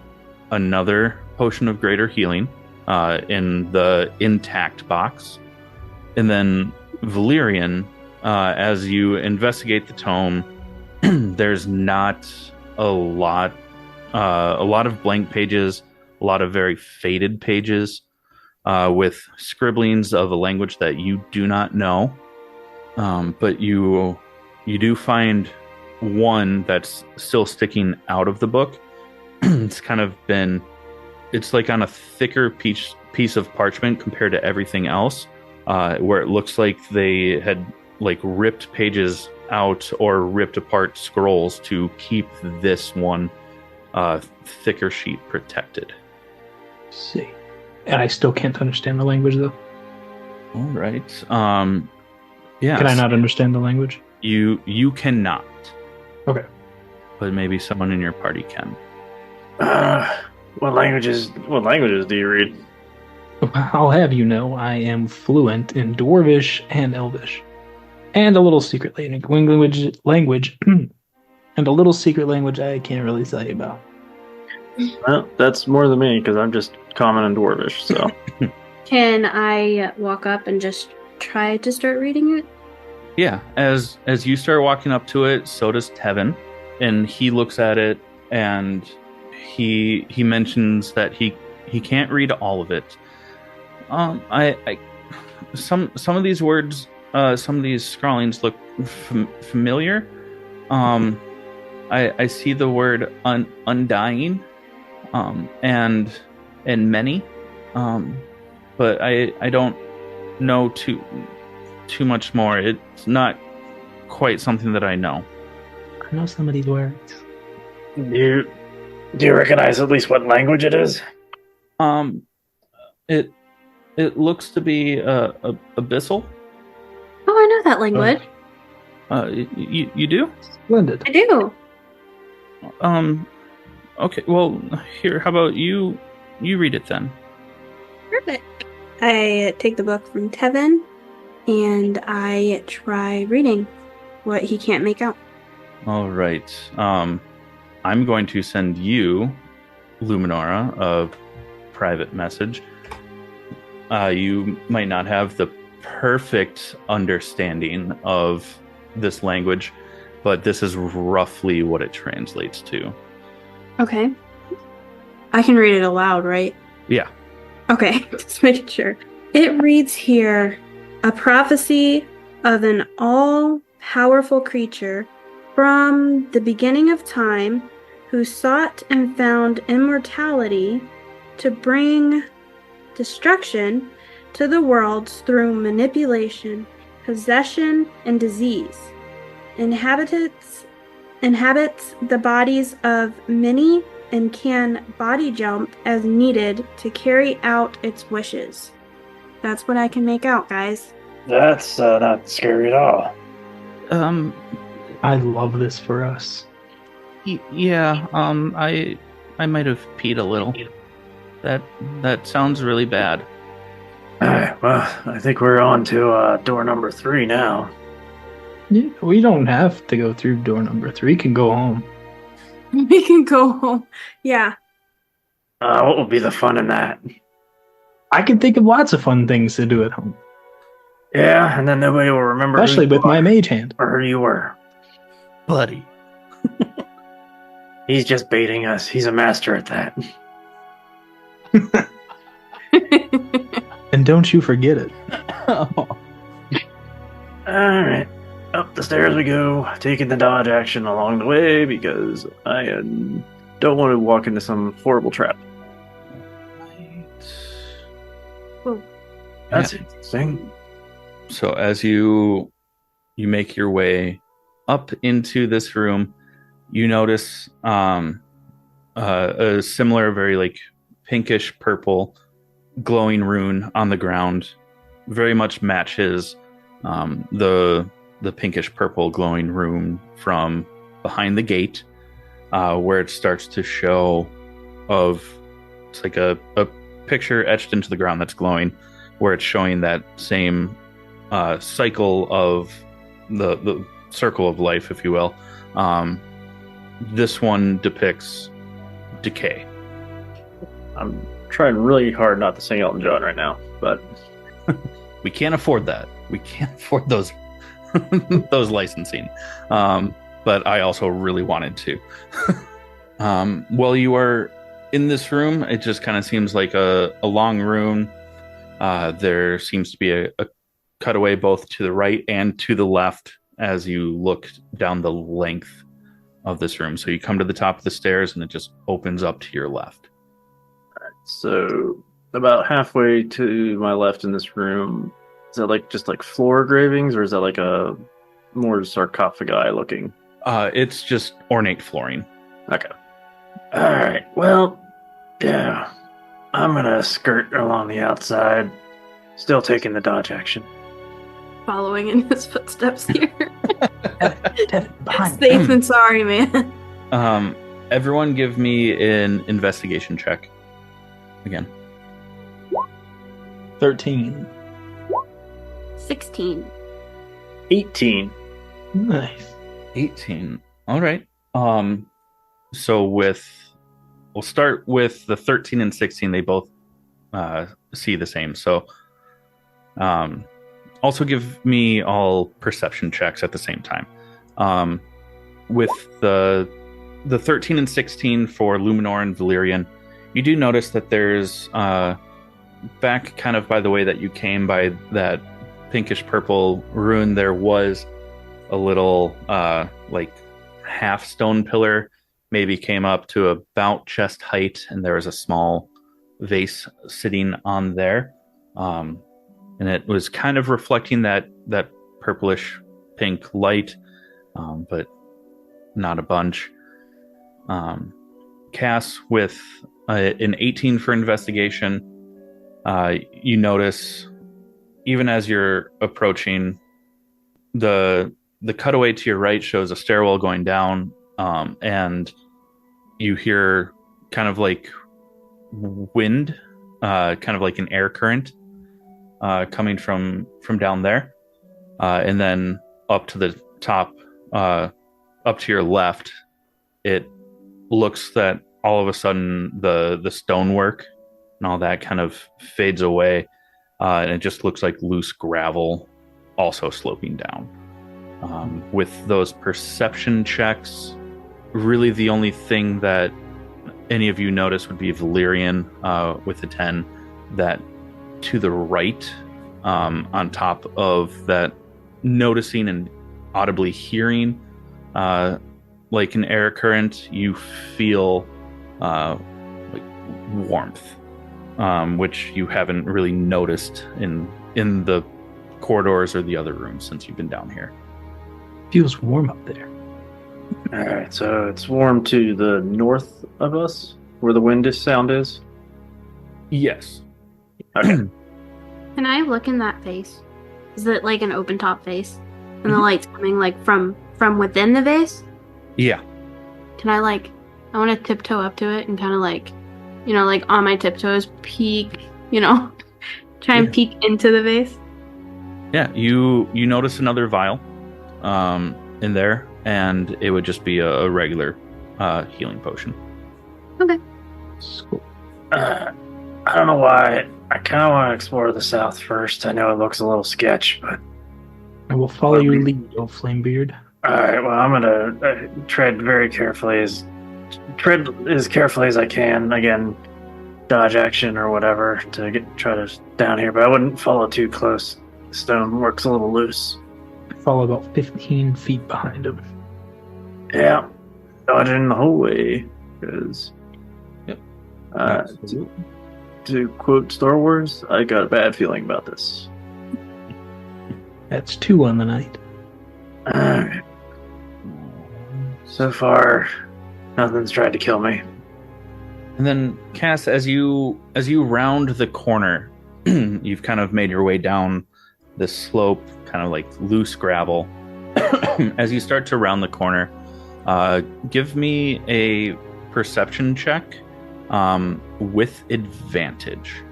[SPEAKER 3] another potion of greater healing in the intact box, and then Valerian, as you investigate the tome, there's not a lot of blank pages, a lot of very faded pages with scribblings of a language that you do not know. But you do find one that's still sticking out of the book. It's like on a thicker piece of parchment compared to everything else, where it looks like they had like ripped pages out or ripped apart scrolls to keep this one thicker sheet protected.
[SPEAKER 5] See. And I still can't understand the language, though.
[SPEAKER 3] All right. Yeah.
[SPEAKER 5] Can I not understand the language?
[SPEAKER 3] You cannot.
[SPEAKER 5] Okay.
[SPEAKER 3] But maybe someone in your party can.
[SPEAKER 6] What languages do you read?
[SPEAKER 5] I'll have you know, I am fluent in Dwarvish and Elvish. And a little secret language and a little secret language I can't really tell you about.
[SPEAKER 6] Well, that's more than me, because I'm just common and Dwarvish, so.
[SPEAKER 4] Can I walk up and just try to start reading it?
[SPEAKER 3] Yeah, as you start walking up to it, so does Tevin, and he looks at it and he mentions that he can't read all of it. Some of these words, some of these scrawlings look familiar. I see the word undying, and many, but I don't know too much more. It's not quite something that I know.
[SPEAKER 5] I know some of these words.
[SPEAKER 6] Do you recognize at least what language it is?
[SPEAKER 3] It looks to be abyssal.
[SPEAKER 4] Oh, I know that language.
[SPEAKER 3] You do?
[SPEAKER 5] Splendid.
[SPEAKER 4] I do.
[SPEAKER 3] Okay. Well, here. How about you read it then?
[SPEAKER 4] Perfect. I take the book from Tevin and I try reading what he can't make out.
[SPEAKER 3] All right. I'm going to send you, Luminora, a private message. You might not have the perfect understanding of this language, but this is roughly what it translates to.
[SPEAKER 4] Okay. I can read it aloud, right?
[SPEAKER 3] Yeah.
[SPEAKER 4] Okay, just making sure. It reads here, a prophecy of an all-powerful creature from the beginning of time who sought and found immortality to bring destruction to the worlds through manipulation, possession, and disease. Inhabits the bodies of many and can body jump as needed to carry out its wishes. That's what I can make out, guys.
[SPEAKER 6] That's not scary at all.
[SPEAKER 5] I love this for us.
[SPEAKER 3] Yeah. I might have peed a little. That sounds really bad.
[SPEAKER 6] Alright, well, I think we're on to door number 3 now.
[SPEAKER 5] Yeah, we don't have to go through door number 3. We can go home.
[SPEAKER 4] We can go home. Yeah.
[SPEAKER 6] What will be the fun in that?
[SPEAKER 5] I can think of lots of fun things to do at home.
[SPEAKER 6] Yeah, and then nobody will remember
[SPEAKER 5] Especially
[SPEAKER 6] who you
[SPEAKER 5] with my
[SPEAKER 6] are
[SPEAKER 5] mage hand.
[SPEAKER 6] or who you were.
[SPEAKER 3] Buddy.
[SPEAKER 6] He's just baiting us. He's a master at that.
[SPEAKER 5] And don't you forget it.
[SPEAKER 6] Alright. Up the stairs we go, taking the dodge action along the way because I am don't want to walk into some horrible trap.
[SPEAKER 4] Whoa.
[SPEAKER 6] That's interesting.
[SPEAKER 3] So as you make your way up into this room, you notice a similar, very like pinkish purple glowing rune on the ground. Very much matches the pinkish purple glowing rune from behind the gate, where it starts to show it's like a picture etched into the ground that's glowing, where it's showing that same cycle of the circle of life, if you will. This one depicts decay.
[SPEAKER 6] I'm trying really hard not to sing Elton John right now, but
[SPEAKER 3] We can't afford that. We can't afford those those licensing. But I also really wanted to. While you are in this room, it just kind of seems like a long room. There seems to be a cutaway both to the right and to the left as you look down the length of this room. So you come to the top of the stairs and it just opens up to your left.
[SPEAKER 6] so about halfway to my left in this room, is that like just like floor engravings, or is that like a more sarcophagi looking?
[SPEAKER 3] It's just ornate flooring.
[SPEAKER 6] Okay.
[SPEAKER 2] All right. Well, yeah. I'm gonna skirt along the outside, still taking the dodge action.
[SPEAKER 4] Following in his footsteps here.
[SPEAKER 5] Devin, behind.
[SPEAKER 4] Safe and sorry, man.
[SPEAKER 3] Everyone give me an investigation check. Again.
[SPEAKER 5] 13.
[SPEAKER 4] 16.
[SPEAKER 6] 18.
[SPEAKER 5] Nice.
[SPEAKER 3] 18. All right. So we'll start with the 13 and 16. They both see the same. So also give me all perception checks at the same time. With the 13 and 16 for Luminora and Valerian, you do notice that there's back kind of by the way that you came by that pinkish purple rune, there was a little like half stone pillar, maybe came up to about chest height, and there was a small vase sitting on there, and it was kind of reflecting that purplish pink light, but not a bunch. Cass, with an 18 for investigation, you notice even as you're approaching, the cutaway to your right shows a stairwell going down, and you hear kind of like wind, kind of like an air current coming from down there, and then up to the top, up to your left, it looks that all of a sudden the stonework and all that kind of fades away, and it just looks like loose gravel also sloping down. With those perception checks, really the only thing that any of you notice would be Valerian with a 10, that to the right, on top of that, noticing and audibly hearing like an air current, you feel like warmth, which you haven't really noticed in the corridors or the other rooms since you've been down here.
[SPEAKER 5] Feels warm up there.
[SPEAKER 6] All right, so it's warm to the north of us, where the wind sound is.
[SPEAKER 3] Yes.
[SPEAKER 6] Okay.
[SPEAKER 4] Can I look in that vase? Is it like an open top vase? And the light's coming like from within the vase?
[SPEAKER 3] Yeah.
[SPEAKER 4] Can I I want to tiptoe up to it and kind of like on my tiptoes peek, try and peek into the vase?
[SPEAKER 3] Yeah, you notice another vial in there, and it would just be a regular healing potion.
[SPEAKER 4] Okay.
[SPEAKER 5] Cool.
[SPEAKER 2] I don't know why. I kind of want to explore the south first. I know it looks a little sketch, but
[SPEAKER 5] I will follow your lead, old Flamebeard.
[SPEAKER 2] all right. Well, I'm gonna tread as carefully as I can. Again, dodge action or whatever to try to down here, but I wouldn't follow too close. The stone works a little loose.
[SPEAKER 5] Follow about 15 feet behind him.
[SPEAKER 2] Yeah, dodging the whole way.
[SPEAKER 6] Because,
[SPEAKER 3] Yep.
[SPEAKER 6] to quote Star Wars, I got a bad feeling about this.
[SPEAKER 5] That's 2 on the night.
[SPEAKER 6] Alright. So far, nothing's tried to kill me.
[SPEAKER 3] And then, Cass, as you round the corner, you've kind of made your way down this slope, kind of like loose gravel. As you start to round the corner, give me a perception check with advantage.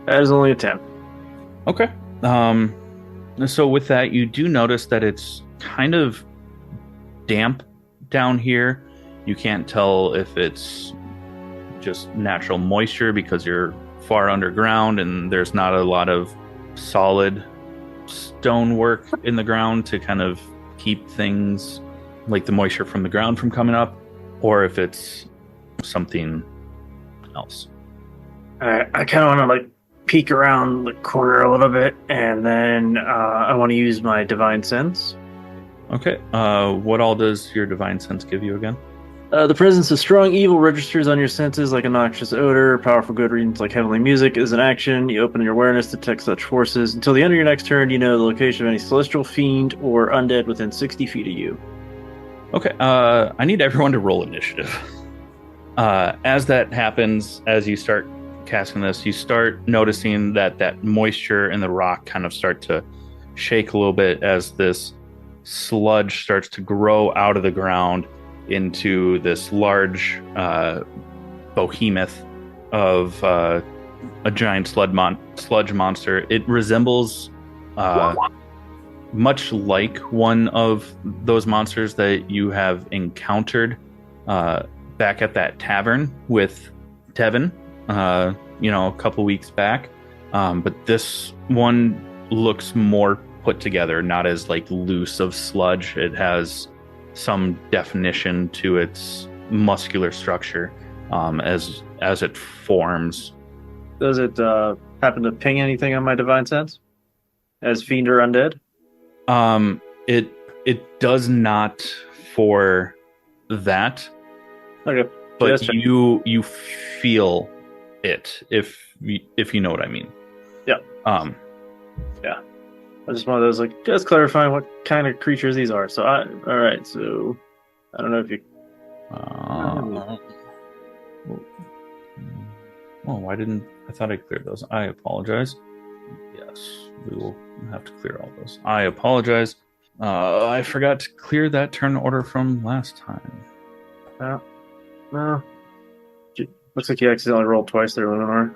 [SPEAKER 6] That is only a 10.
[SPEAKER 3] Okay. So with that, you do notice that it's kind of damp down here. You can't tell if it's just natural moisture because you're far underground and there's not a lot of solid stonework in the ground to kind of keep things like the moisture from the ground from coming up, or if it's something else.
[SPEAKER 6] Alright, I kind of want to like peek around the corner a little bit, and then I want to use my divine sense.
[SPEAKER 3] Okay. What all does your divine sense give you again?
[SPEAKER 6] The presence of strong evil registers on your senses like a noxious odor. Powerful good readings like heavenly music is an action. You open your awareness to detect such forces. Until the end of your next turn, you know the location of any celestial fiend or undead within 60 feet of you.
[SPEAKER 3] Okay. I need everyone to roll initiative. As that happens, as you start casting this, you start noticing that moisture in the rock kind of start to shake a little bit as this sludge starts to grow out of the ground into this large behemoth of a giant sludge monster. It resembles much like one of those monsters that you have encountered back at that tavern with Tevin, a couple weeks back. But this one looks more put together, not as like loose of sludge. It has some definition to its muscular structure as it forms.
[SPEAKER 6] Does it happen to ping anything on my divine sense? As fiend or undead?
[SPEAKER 3] It does not for that.
[SPEAKER 6] Okay.
[SPEAKER 3] But
[SPEAKER 6] Yes,
[SPEAKER 3] you feel it, if you know what I mean.
[SPEAKER 6] Yeah. Yeah. I just one of those like just clarifying what kind of creatures these are. So all right. So I don't know if you.
[SPEAKER 3] Why didn't I thought I cleared those? I apologize. Yes, we will have to clear all those. I apologize. I forgot to clear that turn order from last time.
[SPEAKER 6] No. Looks like you accidentally rolled twice there, Luminora.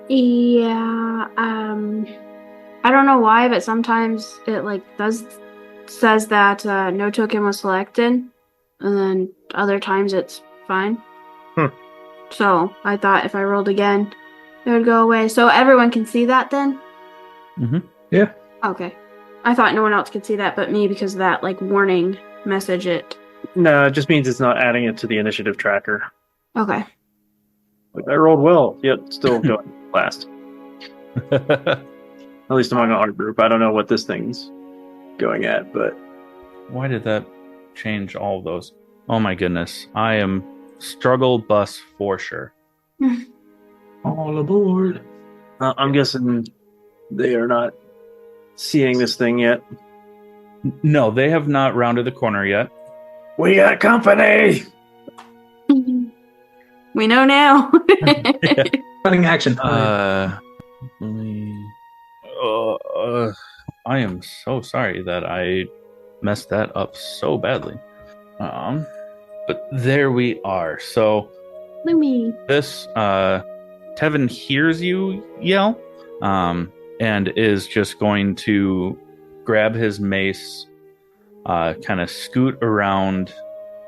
[SPEAKER 4] Yeah, I don't know why, but sometimes it says that no token was selected, and then other times it's fine. So I thought if I rolled again, it would go away. So everyone can see that then?
[SPEAKER 3] Mm-hmm.
[SPEAKER 5] Yeah.
[SPEAKER 4] Okay. I thought no one else could see that but me because of that warning message it.
[SPEAKER 6] No, it just means it's not adding it to the initiative tracker.
[SPEAKER 4] Okay.
[SPEAKER 6] Like, I rolled well, yet still going last. At least among our group. I don't know what this thing's going at, but...
[SPEAKER 3] Why did that change all of those? Oh my goodness. I am struggle bus for sure.
[SPEAKER 5] All aboard.
[SPEAKER 6] I'm guessing they are not seeing this thing yet.
[SPEAKER 3] No, they have not rounded the corner yet.
[SPEAKER 6] We got company!
[SPEAKER 4] We know now.
[SPEAKER 5] Running action.
[SPEAKER 3] I am so sorry that I messed that up so badly. But there we are. So
[SPEAKER 4] Lumi.
[SPEAKER 3] this Tevin hears you yell, and is just going to grab his mace, kind of scoot around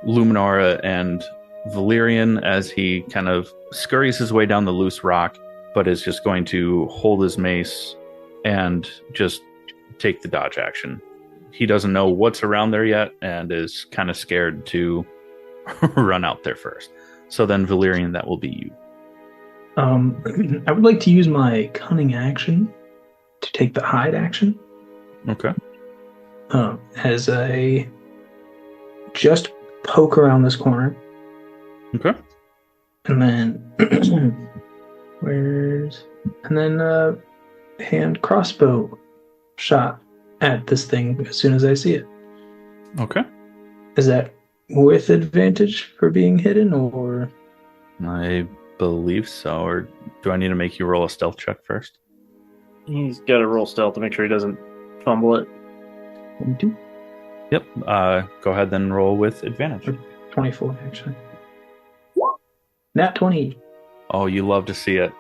[SPEAKER 3] Luminora and Valerian as he kind of scurries his way down the loose rock, but is just going to hold his mace and just take the dodge action. He doesn't know what's around there yet and is kind of scared to run out there first. So then, Valerian, that will be you.
[SPEAKER 5] I would like to use my cunning action to take the hide action.
[SPEAKER 3] Okay.
[SPEAKER 5] As I just poke around this corner
[SPEAKER 3] Okay.
[SPEAKER 5] And then hand crossbow shot at this thing as soon as I see it.
[SPEAKER 3] Okay.
[SPEAKER 5] Is that with advantage for being hidden, or?
[SPEAKER 3] I believe so. Or do I need to make you roll a stealth check first?
[SPEAKER 6] He's got to roll stealth to make sure he doesn't fumble it.
[SPEAKER 5] 22?
[SPEAKER 3] Yep. Go ahead then roll with advantage.
[SPEAKER 5] 24, actually. Nat 20.
[SPEAKER 3] Oh, you love to see it.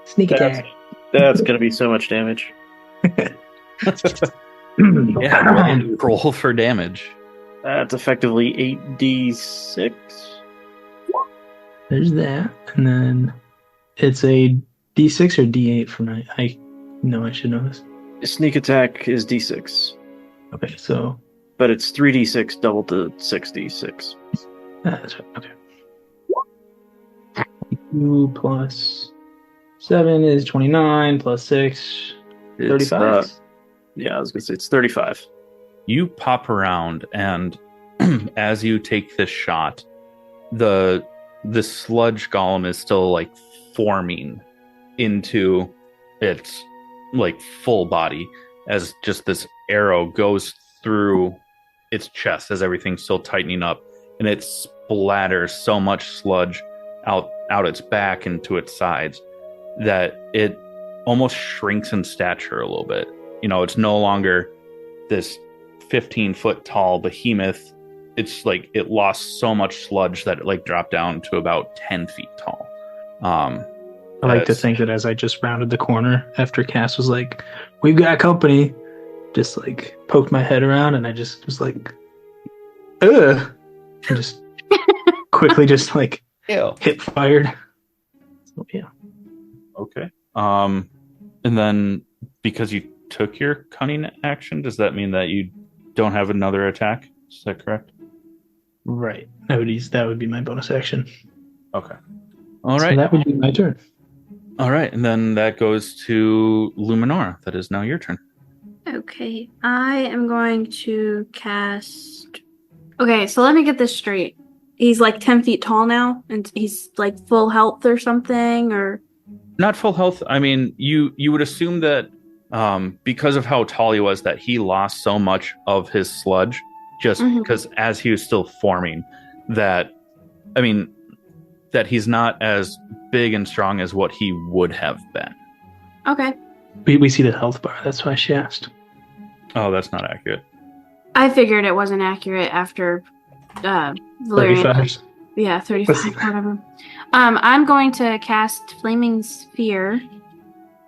[SPEAKER 5] Sneak attack.
[SPEAKER 6] That's going to be so much damage.
[SPEAKER 3] Yeah, roll for damage.
[SPEAKER 6] That's effectively 8d6.
[SPEAKER 5] There's that. And then it's a D6 or D8 for my... I should know this.
[SPEAKER 6] Sneak attack is d6,
[SPEAKER 5] Okay, so...
[SPEAKER 6] but it's 3d6 doubled to 6d6.
[SPEAKER 5] That's right, okay. 2 plus 7 is 29, plus 6,
[SPEAKER 6] It's,
[SPEAKER 5] 35.
[SPEAKER 6] yeah, I was going to say it's 35.
[SPEAKER 3] You pop around, and as you take this shot, the sludge golem is still like forming into its like full body as just this arrow goes through its chest as everything's still tightening up, and it splatters so much sludge out its back and to its sides that it almost shrinks in stature a little bit. You know, it's no longer this 15-foot tall behemoth. It's like it lost so much sludge that it like dropped down to about 10 feet tall.
[SPEAKER 5] I like to think that as I just rounded the corner after Cass was like, "We've got company," just like poked my head around and I just was like, "Ugh," and just quickly just like
[SPEAKER 3] Ew.
[SPEAKER 5] hip fired. So, yeah.
[SPEAKER 3] Okay. And then because you took your cunning action, does that mean that you don't have another attack? Is that correct?
[SPEAKER 5] Right. That would be my bonus action.
[SPEAKER 3] Okay. All right.
[SPEAKER 5] So that would be my turn.
[SPEAKER 3] All right. And then that goes to Luminora. That is now your turn.
[SPEAKER 4] Okay, I am going to cast... Okay, so let me get this straight. He's like 10 feet tall now, and he's like full health or something, or...
[SPEAKER 3] Not full health. I mean, you would assume that because of how tall he was, that he lost so much of his sludge just because as he was still forming that he's not as big and strong as what he would have been.
[SPEAKER 4] Okay.
[SPEAKER 5] We see the health bar. That's why she asked.
[SPEAKER 3] Oh, that's not accurate.
[SPEAKER 4] I figured it wasn't accurate after Valerian.
[SPEAKER 5] 35.
[SPEAKER 4] Yeah, 35, whatever. I'm going to cast Flaming Sphere.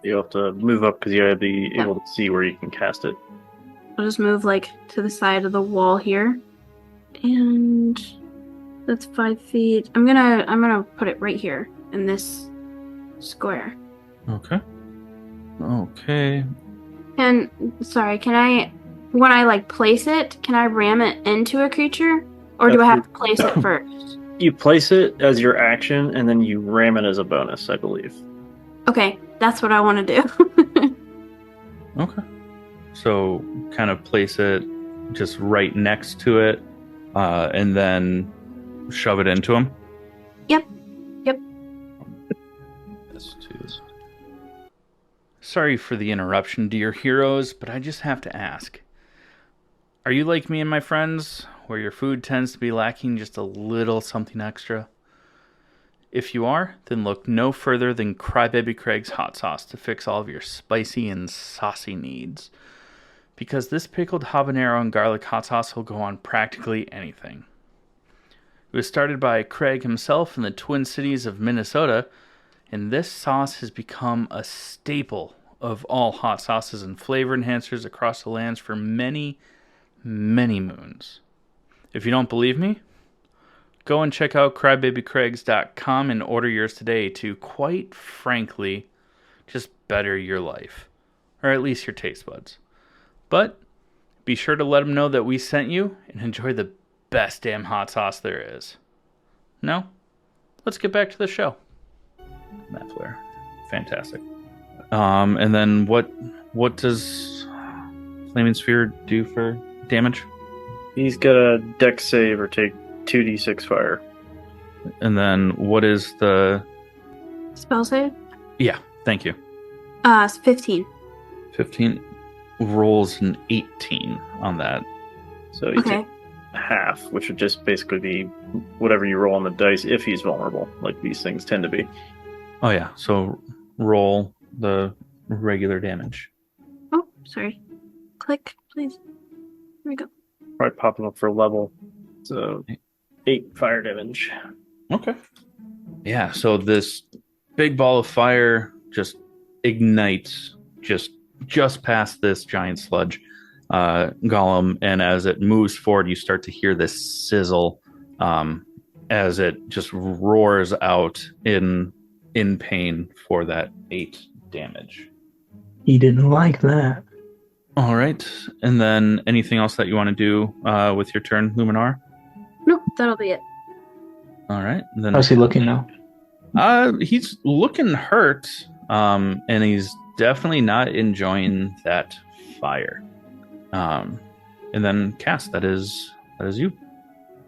[SPEAKER 6] You have to move up because you gotta be able to see where you can cast it.
[SPEAKER 4] I'll just move like to the side of the wall here. And that's 5 feet. I'm gonna put it right here in this square.
[SPEAKER 3] Okay. Okay.
[SPEAKER 4] And sorry, when I like place it, can I ram it into a creature? Or do I have to place it first?
[SPEAKER 6] You place it as your action, and then you ram it as a bonus, I believe.
[SPEAKER 4] Okay, that's what I want to do.
[SPEAKER 3] Okay. So kind of place it just right next to it, and then shove it into him.
[SPEAKER 4] Yep.
[SPEAKER 3] That's two. Sorry for the interruption, dear heroes, but I just have to ask. Are you like me and my friends, where your food tends to be lacking just a little something extra? If you are, then look no further than Crybaby Craig's hot sauce to fix all of your spicy and saucy needs. Because this pickled habanero and garlic hot sauce will go on practically anything. It was started by Craig himself in the Twin Cities of Minnesota, and this sauce has become a staple of all hot sauces and flavor enhancers across the lands for many, many moons. If you don't believe me, go and check out crybabycraigs.com and order yours today to, quite frankly, just better your life. Or at least your taste buds. But be sure to let them know that we sent you and enjoy the best damn hot sauce there is. Now, let's get back to the show. Matt Flair. Fantastic. And then what does Flaming Sphere do for damage?
[SPEAKER 6] He's got a dex save or take 2d6 fire.
[SPEAKER 3] And then what is the...
[SPEAKER 4] Spell save?
[SPEAKER 3] Yeah, thank you.
[SPEAKER 4] 15.
[SPEAKER 3] 15 rolls an 18 on that.
[SPEAKER 6] So you
[SPEAKER 4] Okay.
[SPEAKER 6] take half, which would just basically be whatever you roll on the dice if he's vulnerable, like these things tend to be.
[SPEAKER 3] Oh yeah, so roll the regular damage.
[SPEAKER 4] Oh, sorry. Click, please. Here we go.
[SPEAKER 6] Probably popping up for level. So 8 fire damage.
[SPEAKER 3] Okay. Yeah, so this big ball of fire just ignites just past this giant sludge golem, and as it moves forward, you start to hear this sizzle as it just roars out in pain for that 8 damage.
[SPEAKER 5] He didn't like that.
[SPEAKER 3] All right, and then anything else that you want to do with your turn, Luminara?
[SPEAKER 4] Nope, that'll be it.
[SPEAKER 3] All right, and then
[SPEAKER 5] How's he looking now?
[SPEAKER 3] he's looking hurt, and he's definitely not enjoying that fire. And then Cass, that is you.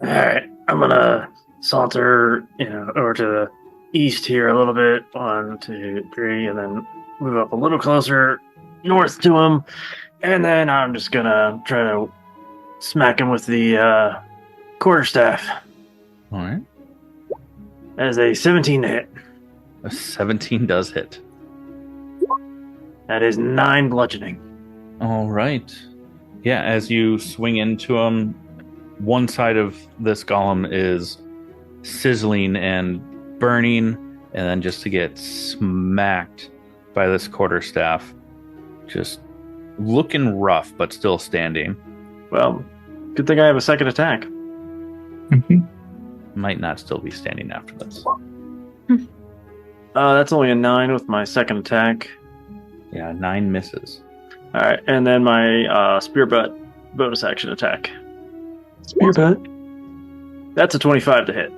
[SPEAKER 6] All right, I'm gonna saunter, over to the east here a little bit, 1, 2, 3, and then move up a little closer north to him, and then I'm just gonna try to smack him with the quarterstaff.
[SPEAKER 3] All right,
[SPEAKER 6] As a 17 to hit.
[SPEAKER 3] a 17 does hit.
[SPEAKER 6] That is 9 bludgeoning.
[SPEAKER 3] All right. Yeah, as you swing into him, one side of this golem is sizzling and burning, and then just to get smacked by this quarterstaff, just looking rough, but still standing.
[SPEAKER 6] Well, good thing I have a second attack.
[SPEAKER 3] Might not still be standing after this.
[SPEAKER 6] That's only a 9 with my second attack.
[SPEAKER 3] Yeah, 9 misses.
[SPEAKER 6] All right, and then my spear butt bonus action attack.
[SPEAKER 5] Spear butt.
[SPEAKER 6] That's a 25 to hit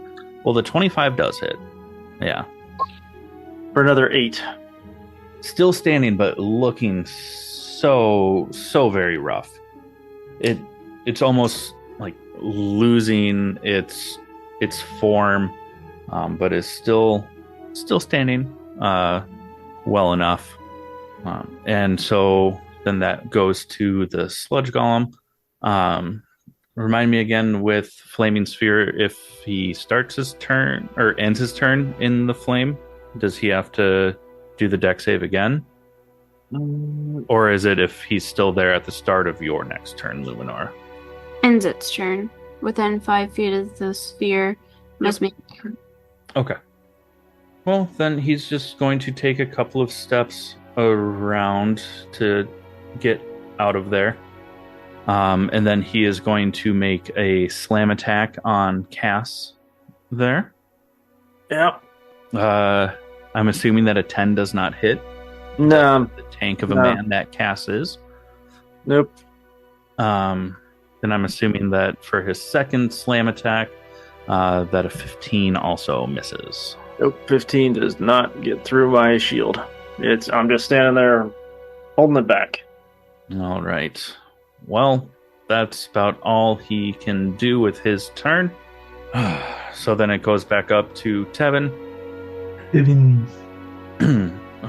[SPEAKER 3] Well, the 25 does hit. Yeah.
[SPEAKER 6] for another 8.
[SPEAKER 3] Still standing, but looking so very rough. It's almost like losing its form, but is still standing well enough. And so then that goes to the sludge golem. Remind me again with flaming sphere, if he starts his turn or ends his turn in the flame, does he have to do the deck save again? Or is it if he's still there at the start of your next turn, Luminara?
[SPEAKER 4] Ends its turn. Within 5 feet of the sphere, must make.
[SPEAKER 3] Okay. Well, then he's just going to take a couple of steps around to get out of there. And then he is going to make a slam attack on Cass there.
[SPEAKER 6] Yep.
[SPEAKER 3] I'm assuming that a 10 does not hit.
[SPEAKER 6] No.
[SPEAKER 3] The tank of a
[SPEAKER 6] No.
[SPEAKER 3] man that Cass is.
[SPEAKER 6] Nope.
[SPEAKER 3] Then I'm assuming that for his second slam attack, that a 15 also misses.
[SPEAKER 6] Nope. 15 does not get through my shield. I'm just standing there holding it back.
[SPEAKER 3] All right. Well, that's about all he can do with his turn. So then it goes back up to Tevin,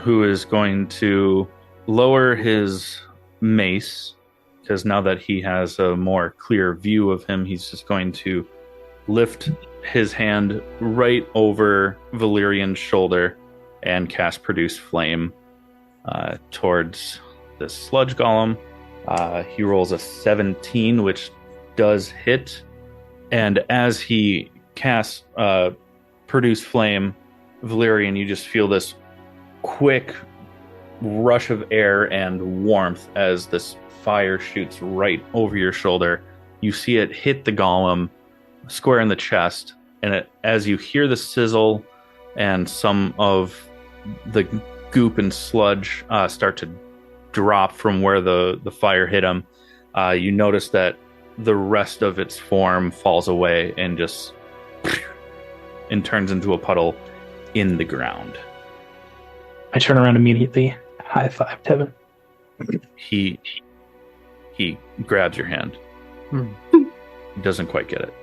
[SPEAKER 3] who is going to lower his mace, because now that he has a more clear view of him, he's just going to lift his hand right over Valerian's shoulder and cast Produce Flame towards this sludge golem. He rolls a 17, which does hit. And as he casts Produce Flame, Valerian, you just feel this quick rush of air and warmth as this fire shoots right over your shoulder. You see it hit the golem square in the chest, and as you hear the sizzle and some of the goop and sludge start to drop from where the fire hit him, you notice that the rest of its form falls away and just and turns into a puddle in the ground.
[SPEAKER 5] I turn around immediately. High five, Tevin.
[SPEAKER 3] He grabs your hand.
[SPEAKER 6] Hmm.
[SPEAKER 3] He doesn't quite get it.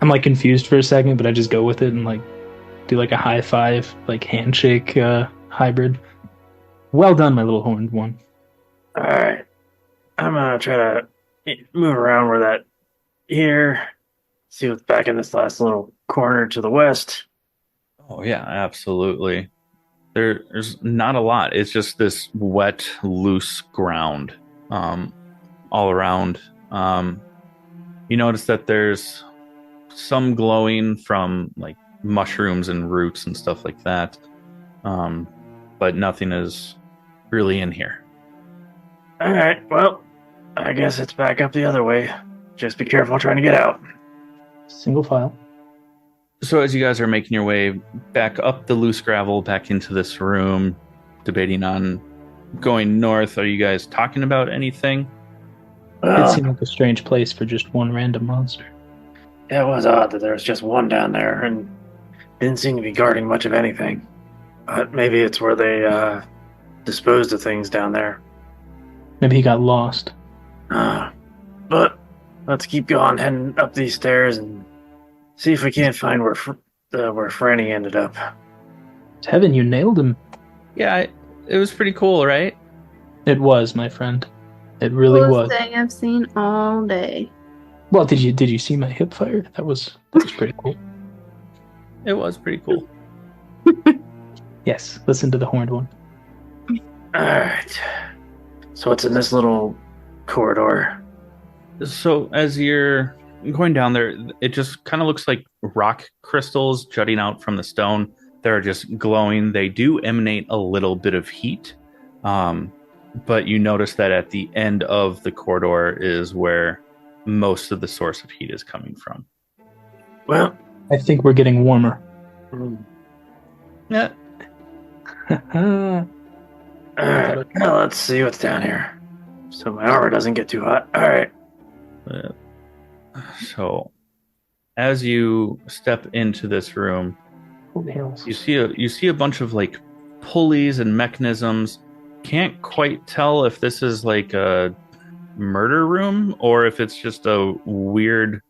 [SPEAKER 5] I'm like confused for a second, but I just go with it and like do like a high five, like handshake hybrid. Well done, my little horned one.
[SPEAKER 6] All right. I'm gonna try to move around where that here. See what's back in this last little corner to the west.
[SPEAKER 3] Oh yeah, absolutely. There's not a lot. It's just this wet, loose ground all around. You notice that there's some glowing from like mushrooms and roots and stuff like that, but nothing is really in here.
[SPEAKER 6] All right. Well, I guess it's back up the other way. Just be careful trying to get out.
[SPEAKER 5] Single file.
[SPEAKER 3] So as you guys are making your way back up the loose gravel, back into this room, debating on going north, are you guys talking about anything?
[SPEAKER 5] It seemed like a strange place for just one random monster.
[SPEAKER 6] It was odd that there was just one down there and didn't seem to be guarding much of anything. But maybe it's where they disposed of things down there.
[SPEAKER 5] Maybe he got lost.
[SPEAKER 6] But let's keep going, heading up these stairs and see if we can't find where Franny ended up.
[SPEAKER 5] Tevin, you nailed him.
[SPEAKER 3] Yeah, it was pretty cool, right?
[SPEAKER 5] It was, my friend. It really was.
[SPEAKER 4] Coolest thing I've seen all day.
[SPEAKER 5] Well, did you see my hip fire? That was pretty cool.
[SPEAKER 3] It was pretty cool.
[SPEAKER 5] Yes, listen to the horned one.
[SPEAKER 6] Alright. So what's in this little corridor?
[SPEAKER 3] So as you're going down there, it just kind of looks like rock crystals jutting out from the stone. They're just glowing. They do emanate a little bit of heat. But you notice that at the end of the corridor is where most of the source of heat is coming from.
[SPEAKER 6] Well,
[SPEAKER 5] I think we're getting warmer.
[SPEAKER 3] Yeah.
[SPEAKER 6] Alright, now let's see what's down here. So my armor doesn't get too hot. Alright.
[SPEAKER 3] So as you step into this room, you see a bunch of like pulleys and mechanisms. Can't quite tell if this is like a murder room or if it's just a weird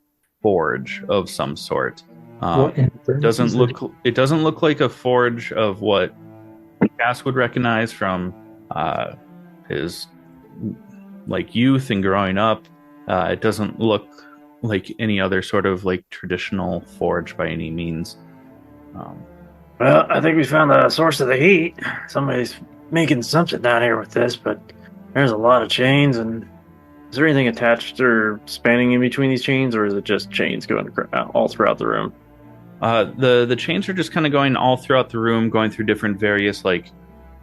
[SPEAKER 3] forge of some sort. It doesn't look like a forge of what Cass would recognize from his like youth and growing up. It doesn't look like any other sort of like traditional forge by any means.
[SPEAKER 6] Well, I think we found the source of the heat. Somebody's making something down here with this, but there's a lot of chains. And is there anything attached or spanning in between these chains, or is it just chains going all throughout the room?
[SPEAKER 3] The chains are just kind of going all throughout the room, going through different various like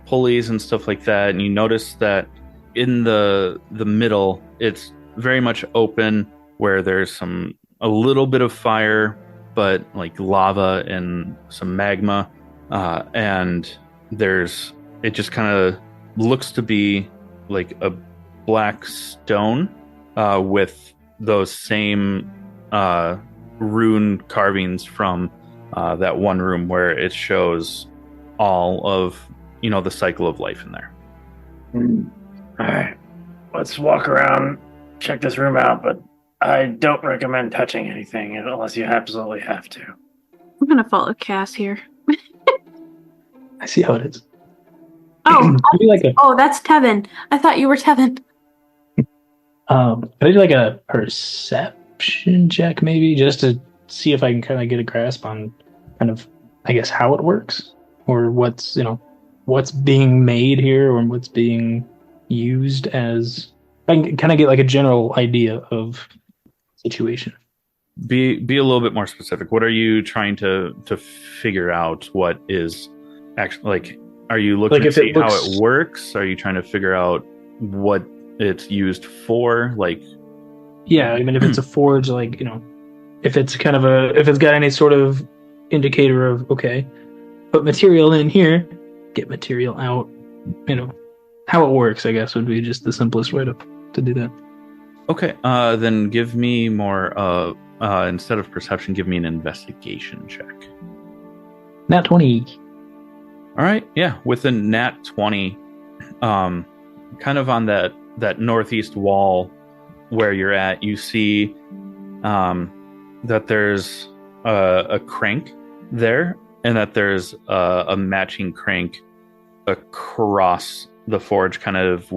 [SPEAKER 3] pulleys and stuff like that. And you notice that in the middle, it's very much open, where there's a little bit of fire, but like lava and some magma, and it just kind of looks to be like a black stone with those same rune carvings from that one room where it shows all of the cycle of life in there.
[SPEAKER 6] All right, let's walk around, check this room out, but I don't recommend touching anything unless you absolutely have to.
[SPEAKER 4] I'm gonna follow Cass here.
[SPEAKER 5] I see how it is.
[SPEAKER 4] Oh,
[SPEAKER 5] Maybe like
[SPEAKER 4] that's Tevin. I thought you were Tevin.
[SPEAKER 5] Could I do like a perception check maybe, just to see if I can kind of get a grasp on kind of, I guess, how it works, or what's being made here, or what's being used as. I can kind of get like a general idea of situation.
[SPEAKER 3] Be a little bit more specific. What are you trying to figure out? What is actually like? Are you looking to see how it works? Are you trying to figure out what it's used for? Like,
[SPEAKER 5] yeah, I mean, if it's a forge, like, if it's kind of if it's got any sort of indicator of, okay, put material in here, get material out, how it works, I guess, would be just the simplest way to do that.
[SPEAKER 3] Okay, then give me more, instead of perception, give me an investigation check.
[SPEAKER 5] Nat 20.
[SPEAKER 3] All right, yeah, with a nat 20, kind of on that northeast wall where you're at, you see that there's a crank there, and that there's a matching crank across the forge, kind of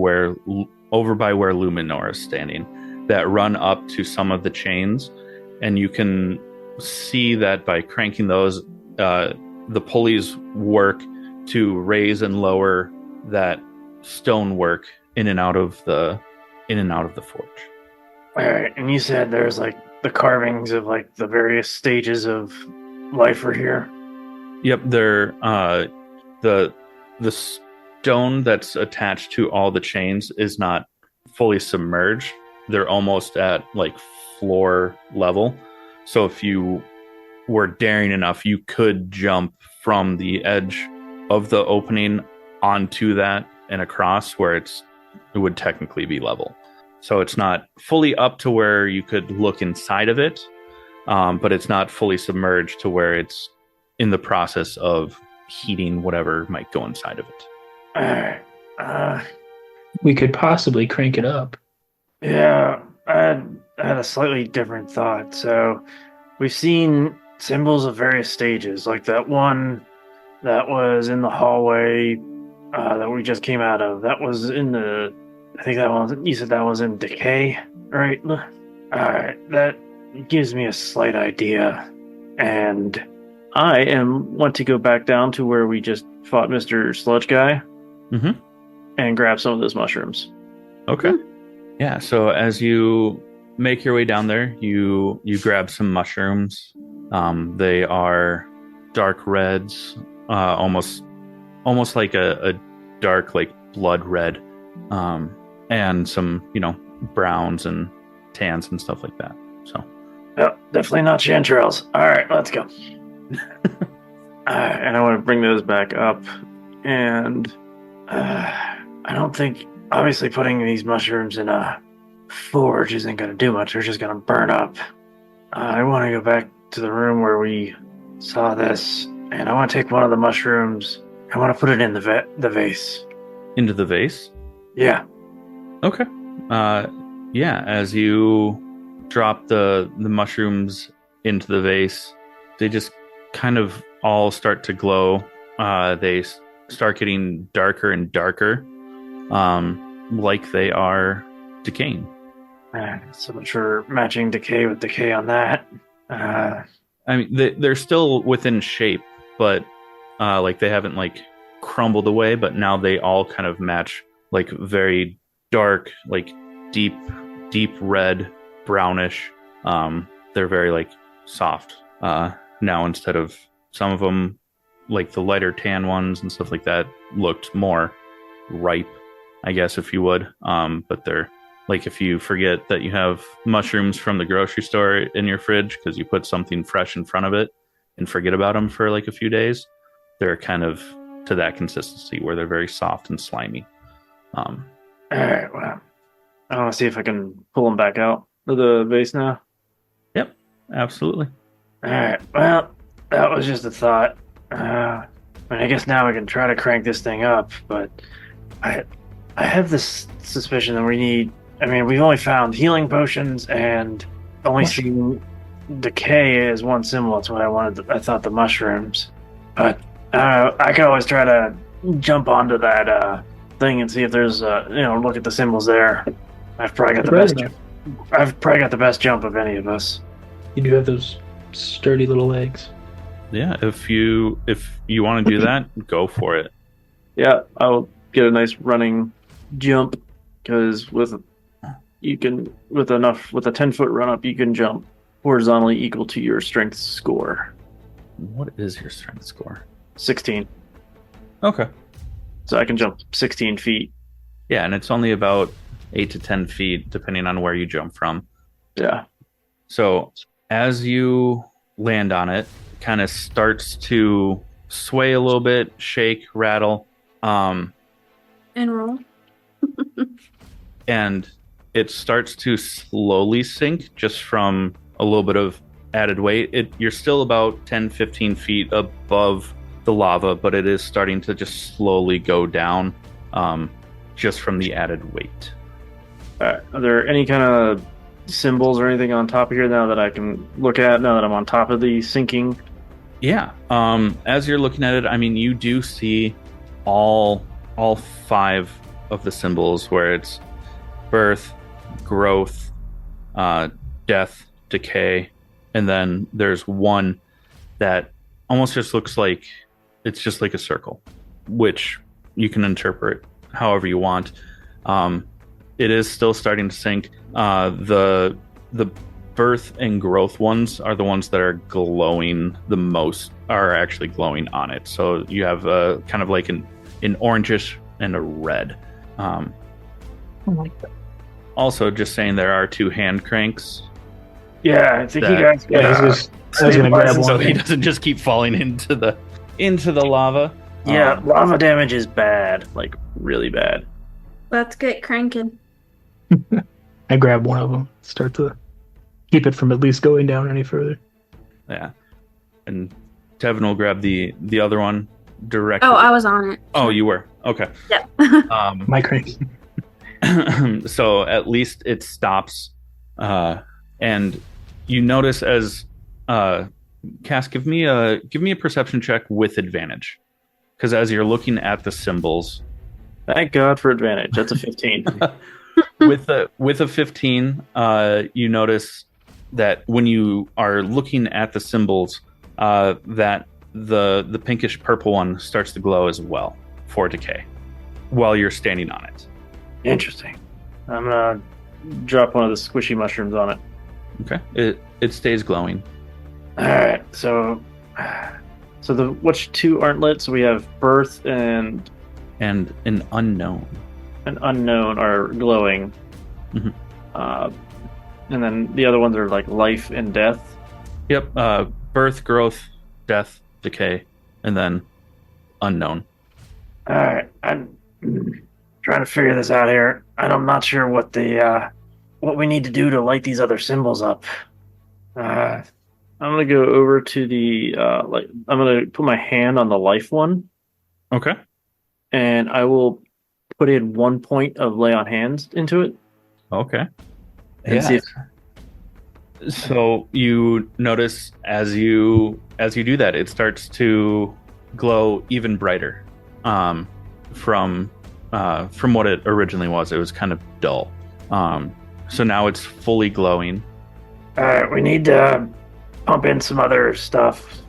[SPEAKER 3] over by where Luminora is standing, that run up to some of the chains, and you can see that by cranking those, the pulleys work to raise and lower that stonework in and out of the forge.
[SPEAKER 6] All right, and you said there's like the carvings of like the various stages of life are here.
[SPEAKER 3] Yep, they're the stone that's attached to all the chains is not fully submerged. They're almost at like floor level. So if you were daring enough, you could jump from the edge of the opening onto that and across where it would technically be level. So it's not fully up to where you could look inside of it, but it's not fully submerged to where it's in the process of heating whatever might go inside of it.
[SPEAKER 6] Alright.
[SPEAKER 5] We could possibly crank it up.
[SPEAKER 6] Yeah, I had a slightly different thought. So we've seen symbols of various stages, like that one that was in the hallway that we just came out of. That was in the... I think that one, you said that was in decay, right? Alright, that gives me a slight idea. And I want to go back down to where we just fought Mr. Sludge Guy and grab some of those mushrooms.
[SPEAKER 3] Okay. Yeah, so as you make your way down there, you grab some mushrooms. They are dark reds, almost like a dark, like blood red. And some, browns and tans and stuff like that. So,
[SPEAKER 6] oh, definitely not chanterelles. All right, let's go. And I want to bring those back up. And I don't think, obviously, putting these mushrooms in a forge isn't going to do much. They're just going to burn up. I want to go back to the room where we saw this, and I want to take one of the mushrooms. I want to put it in the vase.
[SPEAKER 3] Into the vase?
[SPEAKER 6] Yeah.
[SPEAKER 3] Okay. Yeah, as you drop the mushrooms into the vase, they just kind of all start to glow. They start getting darker and darker, like they are decaying.
[SPEAKER 6] So much for matching decay with decay on that.
[SPEAKER 3] I mean, they're still within shape, but like they haven't like crumbled away, but now they all kind of match like very dark, like deep red, brownish. They're very like soft now, instead of some of them, like the lighter tan ones and stuff like that, looked more ripe, I guess, if you would. But they're like, if you forget that you have mushrooms from the grocery store in your fridge because you put something fresh in front of it and forget about them for like a few days, they're kind of to that consistency where they're very soft and slimy.
[SPEAKER 6] All right, well, I want to see if I can pull them back out of the vase now.
[SPEAKER 3] Yep, absolutely.
[SPEAKER 6] All right, well, that was just a thought. I guess now we can try to crank this thing up, but I have this suspicion that we need... we've only found healing potions and only seen decay as one symbol. That's what I thought the mushrooms. But I could always try to jump onto that thing and see if there's look at the symbols there. I've probably got the best jump of any of us.
[SPEAKER 5] You do have those sturdy little legs.
[SPEAKER 3] Yeah, if you want to do that, go for it.
[SPEAKER 6] Yeah, I'll get a nice running jump, because with a 10-foot run up, you can jump horizontally equal to your strength score.
[SPEAKER 3] What is your strength score?
[SPEAKER 6] 16.
[SPEAKER 3] Okay.
[SPEAKER 6] So I can jump 16 feet.
[SPEAKER 3] Yeah, and it's only about 8 to 10 feet, depending on where you jump from.
[SPEAKER 6] Yeah.
[SPEAKER 3] So as you land on it, kind of starts to sway a little bit, shake, rattle.
[SPEAKER 4] And roll.
[SPEAKER 3] And it starts to slowly sink just from a little bit of added weight. You're still about 10, 15 feet above the lava, but it is starting to just slowly go down, just from the added weight.
[SPEAKER 6] Are there any kind of symbols or anything on top of here now that I can look at now that I'm on top of the sinking?
[SPEAKER 3] Yeah. As you're looking at it, I mean, you do see all 5 of the symbols where it's birth, growth, death, decay, and then there's one that almost just looks like it's just like a circle, which you can interpret however you want. It is still starting to sink. The birth and growth ones are the ones that are glowing the most, are actually glowing on it. So you have kind of like an orangish and a red.
[SPEAKER 5] I like that.
[SPEAKER 3] Also, just saying there are 2 hand cranks.
[SPEAKER 6] Yeah, I think
[SPEAKER 3] That-
[SPEAKER 6] you guys.
[SPEAKER 5] Yeah, I was gonna grab
[SPEAKER 3] So
[SPEAKER 5] one.
[SPEAKER 3] he doesn't just keep falling into the lava.
[SPEAKER 6] Yeah, lava damage is bad, like really bad.
[SPEAKER 4] Let's get cranking.
[SPEAKER 5] I grab one of them. Start to keep it from at least going down any further.
[SPEAKER 3] Yeah. And Tevin will grab the other one directly.
[SPEAKER 4] Oh, I was on it.
[SPEAKER 3] Oh, you were. Okay.
[SPEAKER 4] Yep.
[SPEAKER 5] My crank.
[SPEAKER 3] So at least it stops, and you notice as Cass, give me a perception check with advantage, because as you're looking at the symbols,
[SPEAKER 6] Thank God for advantage. That's a 15.
[SPEAKER 3] with a 15, you notice that when you are looking at the symbols, that the pinkish purple one starts to glow as well for decay while you're standing on it.
[SPEAKER 6] Interesting. I'm gonna drop one of the squishy mushrooms on it.
[SPEAKER 3] Okay. It stays glowing.
[SPEAKER 6] All right. So the which 2 aren't lit? So we have birth and
[SPEAKER 3] And an unknown.
[SPEAKER 6] an unknown are glowing.
[SPEAKER 3] Mhm.
[SPEAKER 6] And then the other ones are like life and death.
[SPEAKER 3] Yep. Birth, growth, death, decay, and then unknown.
[SPEAKER 6] All right. I'm trying to figure this out here. I'm not sure what what we need to do to light these other symbols up. I'm gonna go over to the I'm gonna put my hand on the life one,
[SPEAKER 3] Okay.
[SPEAKER 6] and I will put in 1 point of lay on hands into it.
[SPEAKER 3] Okay.
[SPEAKER 6] And see if
[SPEAKER 3] So you notice as you do that, it starts to glow even brighter. From what it originally was, it was kind of dull. So now it's fully glowing.
[SPEAKER 6] All right, we need to pump in some other stuff.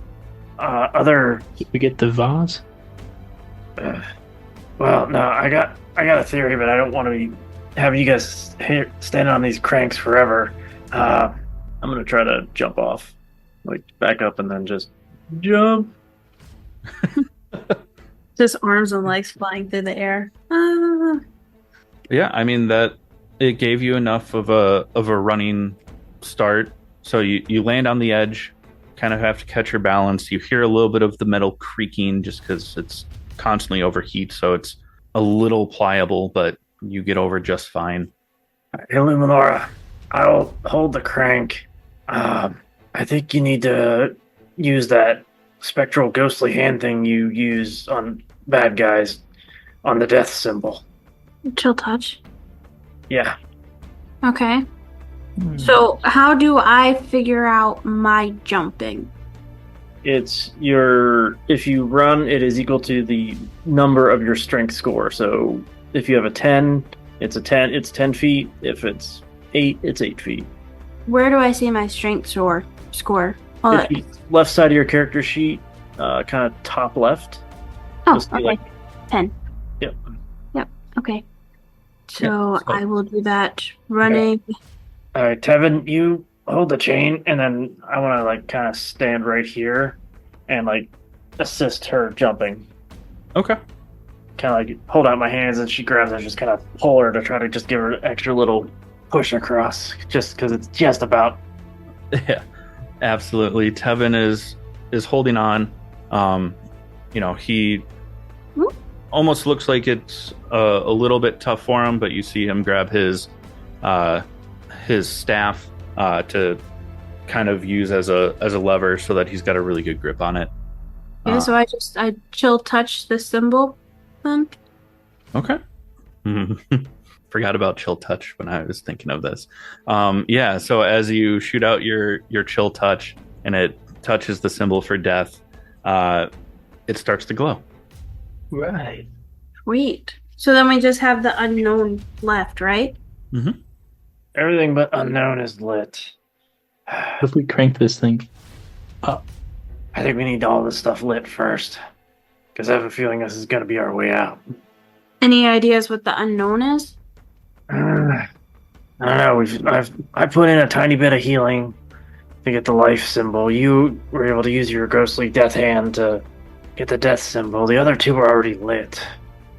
[SPEAKER 5] Did we get the vase?
[SPEAKER 6] Well, no, I got a theory, but I don't want to be having you guys here standing on these cranks forever. I'm gonna try to jump off, like back up, and then just jump.
[SPEAKER 4] Just arms and legs flying through the air. Ah.
[SPEAKER 3] Yeah, I mean that it gave you enough of a running start. So you land on the edge, kind of have to catch your balance. You hear a little bit of the metal creaking just because it's constantly overheat, so it's a little pliable, but you get over just fine.
[SPEAKER 6] Hey, Luminora, I'll hold the crank. I think you need to use that spectral ghostly hand thing you use on bad guys on the death symbol.
[SPEAKER 4] Chill touch.
[SPEAKER 6] Yeah.
[SPEAKER 4] Okay. So how do I figure out my jumping?
[SPEAKER 6] It's if you run, it is equal to the number of your strength score. So if you have a 10, it's 10 feet. If it's 8, it's 8 feet.
[SPEAKER 4] Where do I see my strength score? Hold
[SPEAKER 6] If you- left side of your character sheet, kind of top left.
[SPEAKER 4] Oh,
[SPEAKER 6] Just be
[SPEAKER 4] okay.
[SPEAKER 6] like-
[SPEAKER 4] 10.
[SPEAKER 6] Yep.
[SPEAKER 4] Okay. So
[SPEAKER 3] Yeah, so-
[SPEAKER 4] I will do that running.
[SPEAKER 6] All right, Tevin, you hold the chain, and then I want to like kind of stand right here and like assist her jumping.
[SPEAKER 3] Okay.
[SPEAKER 6] Kind of like hold out my hands, and she grabs it, and just kind of pull her to try to just give her an extra little push across, just because it's just about.
[SPEAKER 3] Yeah, absolutely. Tevin is holding on. He almost looks like it's a little bit tough for him, but you see him grab his staff to kind of use as a lever so that he's got a really good grip on it.
[SPEAKER 4] Okay, so I chill touch the symbol then.
[SPEAKER 3] Okay. Forgot about chill touch when I was thinking of this. Yeah, so as you shoot out your chill touch and it touches the symbol for death, it starts to glow.
[SPEAKER 5] Right.
[SPEAKER 4] Sweet. So then we just have the unknown left, right?
[SPEAKER 3] Mm-hmm.
[SPEAKER 6] Everything but unknown is lit.
[SPEAKER 5] If we crank this thing up,
[SPEAKER 6] I think we need all this stuff lit first. Because I have a feeling this is going to be our way out.
[SPEAKER 4] Any ideas what the unknown is?
[SPEAKER 6] I don't know. I put in a tiny bit of healing to get the life symbol. You were able to use your ghostly death hand to get the death symbol. The other two were already lit.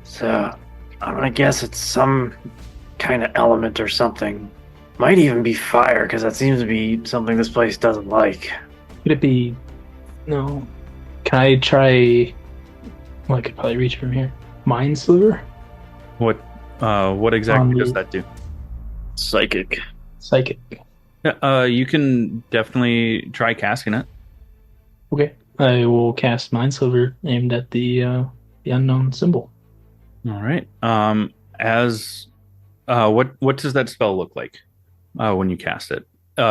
[SPEAKER 6] So I'm going to guess it's some kind of element or something. Might even be fire, because that seems to be something this place doesn't like.
[SPEAKER 5] could it be? No. Can I try? Well, I could probably reach from here. Mind Sliver?
[SPEAKER 3] What exactly does that do?
[SPEAKER 6] Psychic.
[SPEAKER 5] Psychic.
[SPEAKER 3] Yeah, you can definitely try casting it.
[SPEAKER 5] Okay. I will cast Mind Sliver aimed at the unknown symbol.
[SPEAKER 3] All right. What does that spell look like when you cast it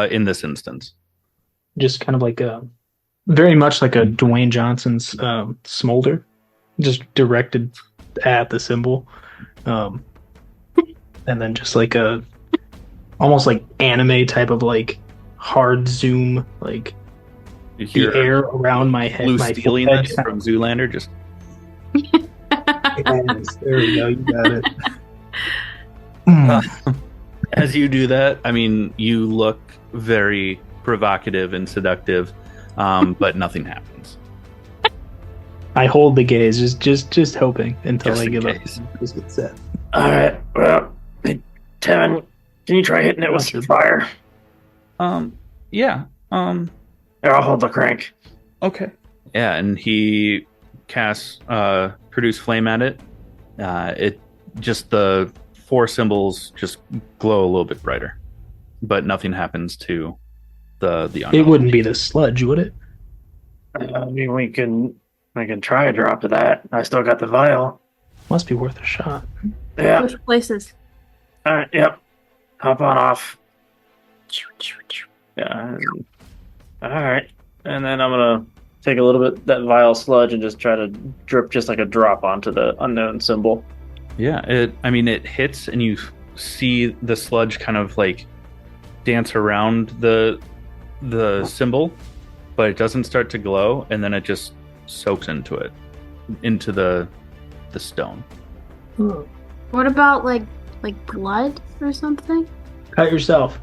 [SPEAKER 3] in this instance?
[SPEAKER 5] Just kind of like very much like a Dwayne Johnson's smolder, just directed at the symbol, and then just like a almost like anime type of like hard zoom, like
[SPEAKER 3] You
[SPEAKER 5] the
[SPEAKER 3] hear
[SPEAKER 5] air around my head,
[SPEAKER 3] blue
[SPEAKER 5] my
[SPEAKER 3] stealiness
[SPEAKER 5] forehead.
[SPEAKER 3] from Zoolander. Just
[SPEAKER 5] Yes, there we go. You got it.
[SPEAKER 3] as you do that, I mean, you look very provocative and seductive, but nothing happens.
[SPEAKER 5] I hold the gaze, just hoping until
[SPEAKER 3] Just
[SPEAKER 5] I
[SPEAKER 3] in
[SPEAKER 5] give
[SPEAKER 3] case.
[SPEAKER 5] up. Just get set.
[SPEAKER 6] Alright, well, hey, Tevin, can you try hitting it with some fire?
[SPEAKER 3] Yeah.
[SPEAKER 6] Here, I'll hold the crank.
[SPEAKER 3] Okay. Yeah, and he casts produce flame at it. It just the 4 symbols just glow a little bit brighter, but nothing happens to the unknown.
[SPEAKER 5] It wouldn't be the sludge, would it?
[SPEAKER 6] I mean, we can try a drop of that. I still got the vial.
[SPEAKER 5] Must be worth a shot.
[SPEAKER 6] Yeah.
[SPEAKER 4] Which places?
[SPEAKER 6] Alright, yep. Hop on off. Yeah. Alright. And then I'm gonna take a little bit that vial sludge and just try to drip just like a drop onto the unknown symbol.
[SPEAKER 3] Yeah, it hits and you see the sludge kind of like dance around the symbol, but it doesn't start to glow, and then it just soaks into the stone.
[SPEAKER 4] What about like blood or something?
[SPEAKER 5] Cut yourself.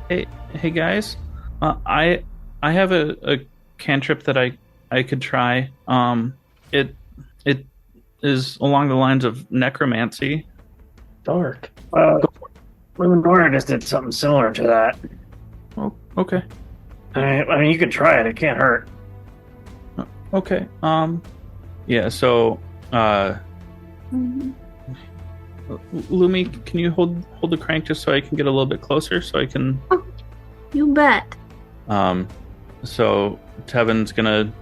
[SPEAKER 3] Hey guys, I have a cantrip that I could try. It is along the lines of necromancy.
[SPEAKER 5] Dark.
[SPEAKER 6] Luminora just did something similar to that.
[SPEAKER 3] Oh, okay.
[SPEAKER 6] I mean, you can try it. It can't hurt.
[SPEAKER 3] Okay. Yeah. So, Lumi, can you hold the crank just so I can get a little bit closer, so I can?
[SPEAKER 4] You bet.
[SPEAKER 3] So Tevin's gonna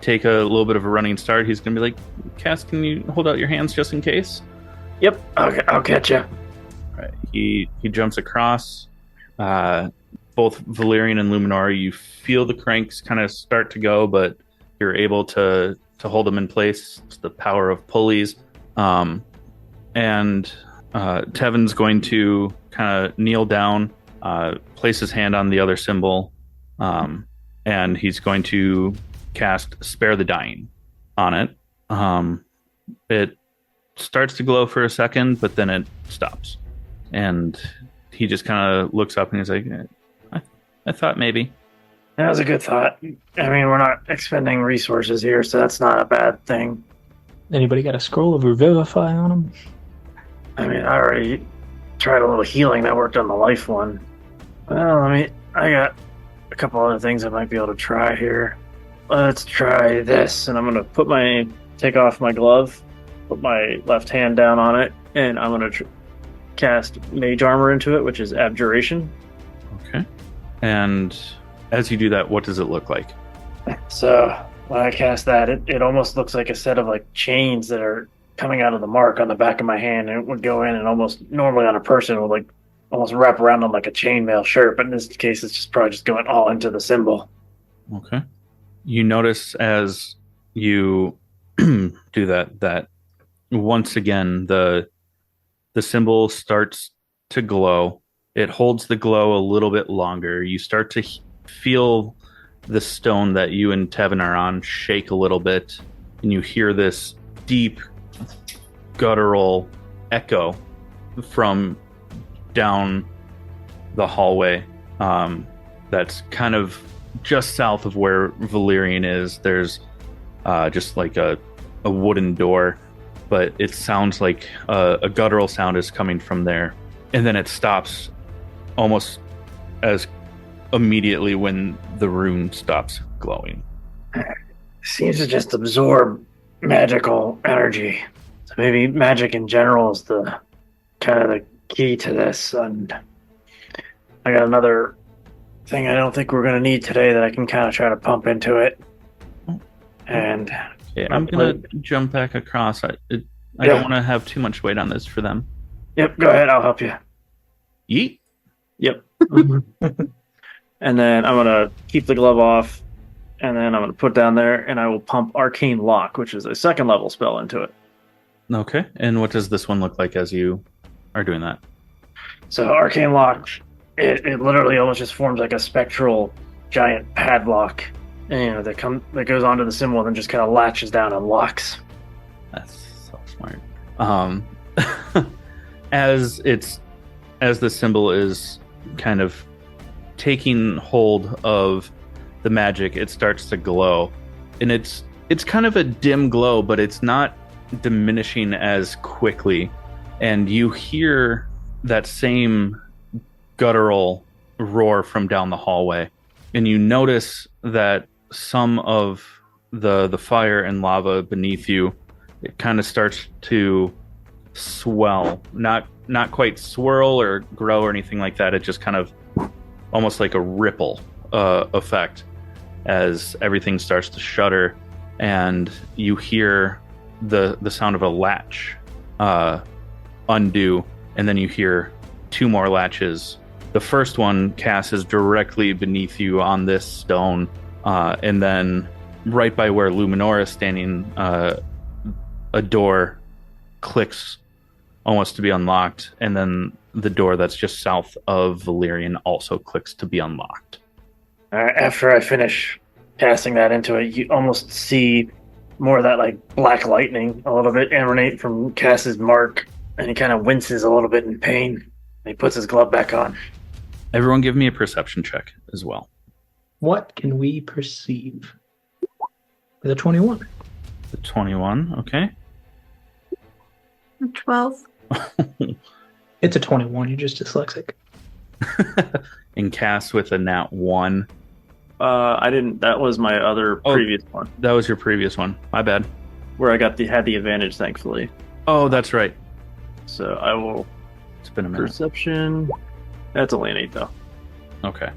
[SPEAKER 3] take a little bit of a running start. He's gonna be like, Cass, can you hold out your hands just in case?
[SPEAKER 6] Yep, I'll catch you.
[SPEAKER 3] Right. He jumps across. Both Valerian and Luminora, you feel the cranks kind of start to go, but you're able to hold them in place. It's the power of pulleys. And Tevin's going to kind of kneel down, place his hand on the other symbol, and he's going to cast Spare the Dying on it. It starts to glow for a second, but then it stops. And he just kind of looks up and he's like, I thought maybe.
[SPEAKER 6] That was a good thought. I mean, we're not expending resources here, so that's not a bad thing.
[SPEAKER 5] Anybody got a scroll of Revivify on them?
[SPEAKER 6] I mean, I already tried a little healing that worked on the life one. Well, I got a couple other things I might be able to try here. Let's try this, and I'm going to take off my glove, put my left hand down on it, and I'm going to cast Mage Armor into it, which is Abjuration.
[SPEAKER 3] Okay. And as you do that, what does it look like?
[SPEAKER 6] So when I cast that, it almost looks like a set of like chains that are
[SPEAKER 2] coming out of the mark on the back of my hand, and it would go in and almost normally on a person would like almost wrap around on like a chainmail shirt, but in this case it's just probably just going all into the symbol.
[SPEAKER 3] Okay. You notice as you do that once again the symbol starts to glow. It holds the glow a little bit longer. You start to feel the stone that you and Tevin are on shake a little bit, and you hear this deep guttural echo from down the hallway. That's kind of just south of where Valerian is. There's just like a wooden door, but it sounds like a guttural sound is coming from there, and then it stops almost as immediately when the rune stops glowing.
[SPEAKER 2] Seems to just absorb magical energy. So maybe magic in general is the kind of the key to this. And I got another thing I don't think we're going to need today that I can kind of try to pump into it. And
[SPEAKER 3] yeah, I'm going to jump back across. I don't want to have too much weight on this for them.
[SPEAKER 2] Yep, go ahead. I'll help you.
[SPEAKER 3] Yeet.
[SPEAKER 2] Yep. And then I'm going to keep the glove off, and then I'm going to put down there, and I will pump Arcane Lock, which is a 2nd level spell, into it.
[SPEAKER 3] Okay. And what does this one look like as you are doing that?
[SPEAKER 2] So Arcane Lock, it literally almost just forms like a spectral giant padlock, and that goes onto the symbol and then just kind of latches down and locks.
[SPEAKER 3] That's so smart. As the symbol is kind of taking hold of the magic, it starts to glow, and it's kind of a dim glow, but it's not diminishing as quickly, and you hear that same guttural roar from down the hallway, and you notice that some of the fire and lava beneath you, it kind of starts to swell, not quite swirl or grow or anything like that. It just kind of almost like a ripple effect as everything starts to shudder, and you hear the sound of a latch undo, and then you hear 2 more latches. The first one, Cass, is directly beneath you on this stone, and then right by where Luminora is standing, a door clicks almost to be unlocked, and then the door that's just south of Valerian also clicks to be unlocked.
[SPEAKER 2] After I finish casting that into it, you almost see more of that like black lightning a little bit emanate from Cass's mark, and he kind of winces a little bit in pain, and he puts his glove back on.
[SPEAKER 3] Everyone give me a perception check as well.
[SPEAKER 5] What can we perceive? With a 21.
[SPEAKER 3] The 21, okay.
[SPEAKER 4] 12.
[SPEAKER 5] It's a 21. You're just dyslexic.
[SPEAKER 3] And Cass with a nat 1.
[SPEAKER 6] I didn't. That was my other previous one.
[SPEAKER 3] That was your previous one. My bad.
[SPEAKER 6] Where I had the advantage, thankfully.
[SPEAKER 3] Oh, that's right.
[SPEAKER 6] So I will.
[SPEAKER 3] It's been a minute.
[SPEAKER 6] Perception. That's only an 8, though.
[SPEAKER 3] Okay.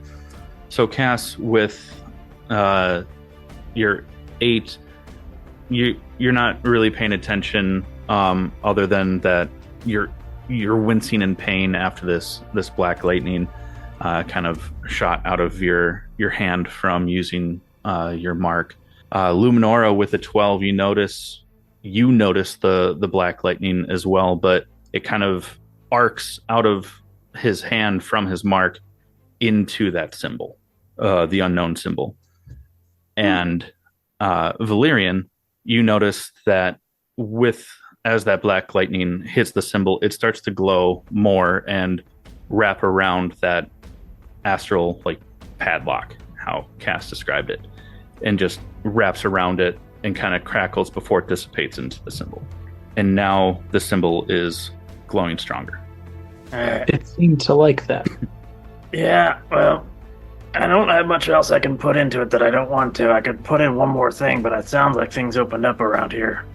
[SPEAKER 3] So Cass with your 8, you're not really paying attention, other than that you're wincing in pain after this black lightning kind of shot out of your hand from using your mark. Luminora with a 12, you notice the black lightning as well, but it kind of arcs out of his hand from his mark into that symbol, the unknown symbol. And Valerian, you notice that as that black lightning hits the symbol, it starts to glow more and wrap around that astral like padlock, how Cass described it, and just wraps around it and kind of crackles before it dissipates into the symbol. And now the symbol is glowing stronger.
[SPEAKER 5] It seemed to like that.
[SPEAKER 2] Yeah, well, I don't have much else I can put into it that I don't want to. I could put in one more thing, but it sounds like things opened up around here.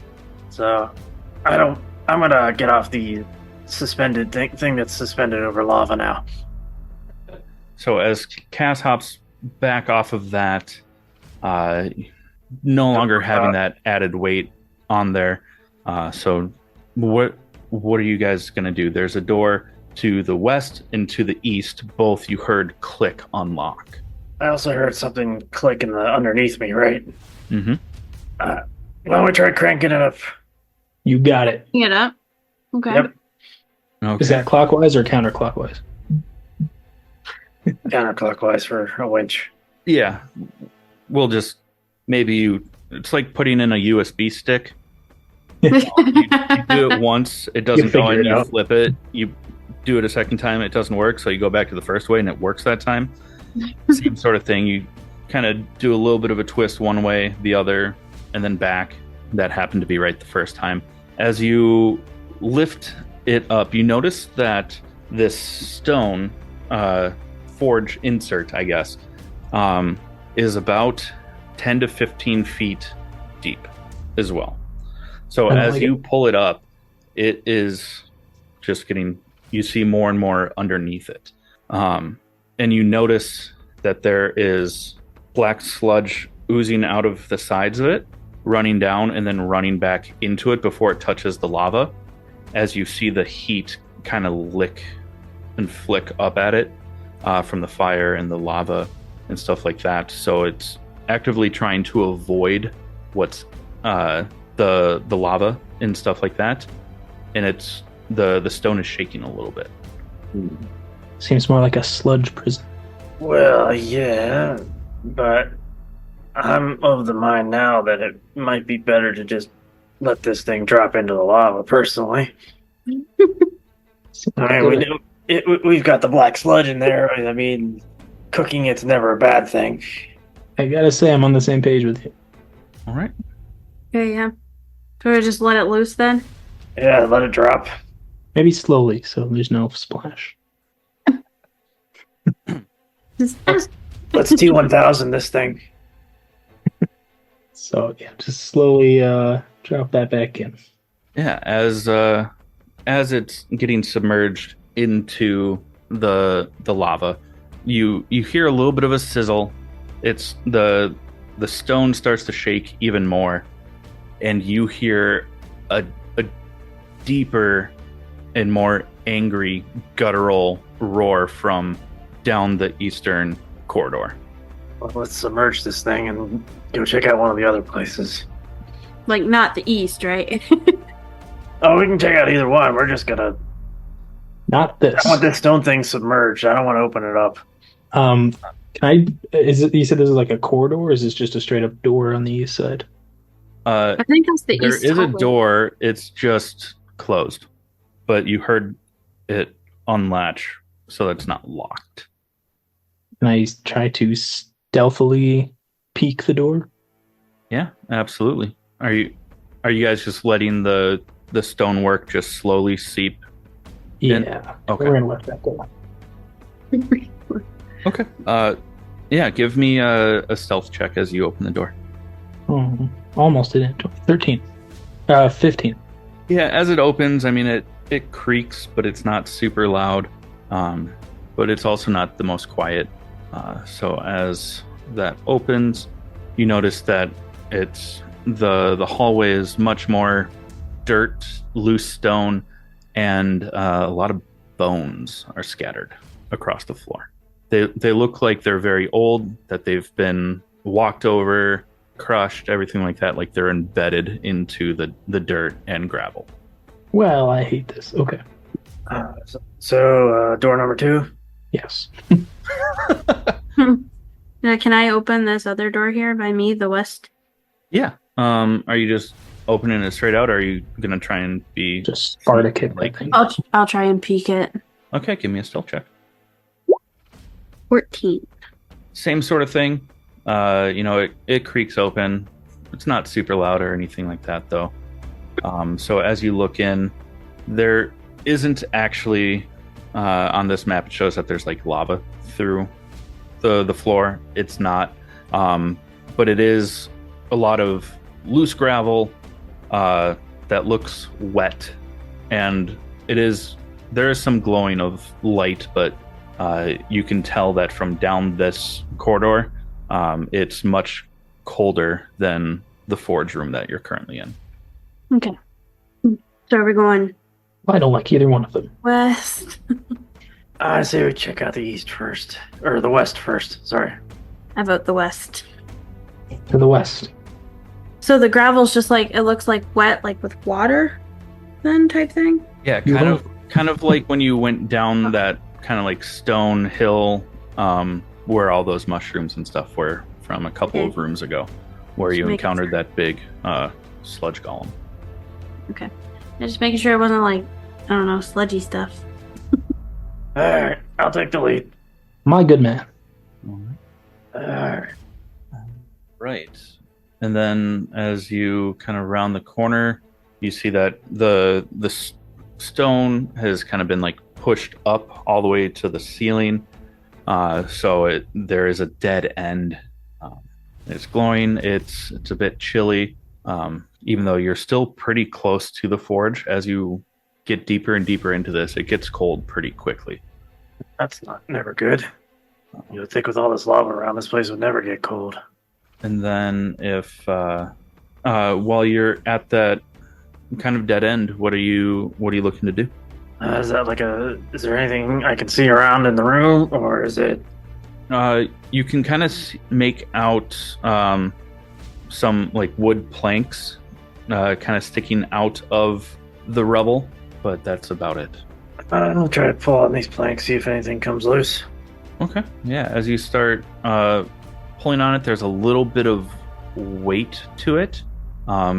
[SPEAKER 2] So, I'm gonna get off the suspended thing that's suspended over lava now.
[SPEAKER 3] So as Cass hops back off of that, no longer having that added weight on there, So what are you guys going to do? There's a door to the west and to the east. Both you heard click on lock.
[SPEAKER 2] I also heard something click in the underneath me, right?
[SPEAKER 3] Mm-hmm.
[SPEAKER 2] Why don't we try cranking it up?
[SPEAKER 5] You got it.
[SPEAKER 4] Get up. Okay.
[SPEAKER 2] Yep.
[SPEAKER 3] Okay.
[SPEAKER 5] Is that clockwise or counterclockwise?
[SPEAKER 2] Counterclockwise for a winch.
[SPEAKER 3] Yeah. We'll just it's like putting in a USB stick. You do it once, it doesn't go in, you flip it. You do it a second time, it doesn't work, so you go back to the first way and it works that time. Same sort of thing. You kind of do a little bit of a twist one way, the other, and then back. That happened to be right the first time. As you lift it up, you notice that this stone forge insert, I guess, is about 10 to 15 feet deep as well. So as you pull it up, it is just you see more and more underneath it. And you notice that there is black sludge oozing out of the sides of it, running down and then running back into it before it touches the lava. As you see the heat kind of lick and flick up at it from the fire and the lava and stuff like that. So it's actively trying to avoid what's the lava and stuff like that, and it's the stone is shaking a little bit.
[SPEAKER 5] Seems more like a sludge prison.
[SPEAKER 2] Well, yeah, but I'm of the mind now that it might be better to just let this thing drop into the lava, personally. I mean, we've got the black sludge in there. I mean, cooking it's never a bad thing.
[SPEAKER 5] I gotta say, I'm on the same page with you.
[SPEAKER 3] All right.
[SPEAKER 4] Okay, yeah. Do we just let it loose then?
[SPEAKER 2] Yeah, let it drop.
[SPEAKER 5] Maybe slowly, so there's no splash.
[SPEAKER 2] Let's T1000 this thing.
[SPEAKER 5] So yeah, just slowly drop that back in.
[SPEAKER 3] Yeah, as it's getting submerged into the lava, you hear a little bit of a sizzle. It's the stone starts to shake even more, and you hear a deeper and more angry guttural roar from down the eastern corridor.
[SPEAKER 2] Well, let's submerge this thing and go check out one of the other places.
[SPEAKER 4] Like, not the east, right?
[SPEAKER 2] Oh, we can check out either one. We're just gonna...
[SPEAKER 5] Not this.
[SPEAKER 2] I want this stone thing submerged. I don't want to open it up.
[SPEAKER 5] You said this is like a corridor, or is this just a straight up door on the east side?
[SPEAKER 4] I think that's the
[SPEAKER 3] There
[SPEAKER 4] east
[SPEAKER 3] is a
[SPEAKER 4] hallway.
[SPEAKER 3] door, it's just closed, but you heard it unlatch, so it's not locked.
[SPEAKER 5] Can I try to stealthily peek the door?
[SPEAKER 3] Yeah, absolutely. Are you guys just letting the stonework just slowly seep?
[SPEAKER 5] Yeah.
[SPEAKER 3] Okay.
[SPEAKER 5] We're gonna let that go.
[SPEAKER 3] Okay. Yeah, give me a stealth check as you open the door.
[SPEAKER 5] Oh, almost did it. 13. 15.
[SPEAKER 3] Yeah, as it opens, I mean it creaks, but it's not super loud. But it's also not the most quiet. So as that opens, you notice that it's the hallway is much more dirt, loose stone, and a lot of bones are scattered across the floor. They look like they're very old, that they've been walked over, crushed, everything like that, like they're embedded into the dirt and gravel.
[SPEAKER 5] Well, I hate this. Okay.
[SPEAKER 2] So, door number 2?
[SPEAKER 5] Yes.
[SPEAKER 4] Can I open this other door here by me, the west?
[SPEAKER 3] Yeah. Are you just opening it straight out, or are you gonna try and be
[SPEAKER 5] Just Sparta kick
[SPEAKER 3] like-
[SPEAKER 5] that thing.
[SPEAKER 4] I'll try and peek it.
[SPEAKER 3] Okay, give me a stealth check.
[SPEAKER 4] 14.
[SPEAKER 3] Same sort of thing. It creaks open. It's not super loud or anything like that, though. So as you look in, there isn't actually on this map. It shows that there's like lava through the floor. It's not, but it is a lot of loose gravel that looks wet, and there is some glowing of light, but you can tell that from down this corridor, it's much colder than the forge room that you're currently in.
[SPEAKER 4] Okay. So are we going
[SPEAKER 5] I don't like either one of them.
[SPEAKER 4] west?
[SPEAKER 2] I say we check out the east first. Or the west first, sorry.
[SPEAKER 4] I vote the west.
[SPEAKER 5] To the west.
[SPEAKER 4] So the gravel's just like, it looks like wet, like with water, then type thing.
[SPEAKER 3] Yeah,
[SPEAKER 5] You
[SPEAKER 3] kind of like when you went down that kind of like stone hill, where all those mushrooms and stuff were from a couple of rooms ago, where you encountered that big sludge golem.
[SPEAKER 4] Okay. I'm just making sure it wasn't like, I don't know, sludgy stuff.
[SPEAKER 2] Alright, I'll take the lead.
[SPEAKER 5] My good man.
[SPEAKER 2] Alright.
[SPEAKER 3] Right. And then as you kind of round the corner, you see that the stone has kind of been like pushed up all the way to the ceiling. So there is a dead end. It's glowing. It's a bit chilly. Even though you're still pretty close to the forge, as you get deeper and deeper into this, it gets cold pretty quickly.
[SPEAKER 2] That's never good. You would think with all this lava around, this place would never get cold.
[SPEAKER 3] And then if while you're at that kind of dead end, what are you looking to do?
[SPEAKER 2] Is there anything I can see around in the room, or is it?
[SPEAKER 3] You can kind of make out some like wood planks kind of sticking out of the rubble, but that's about it.
[SPEAKER 2] I'll try to pull out these planks, see if anything comes loose.
[SPEAKER 3] Okay. Yeah, as you start pulling on it, there's a little bit of weight to it.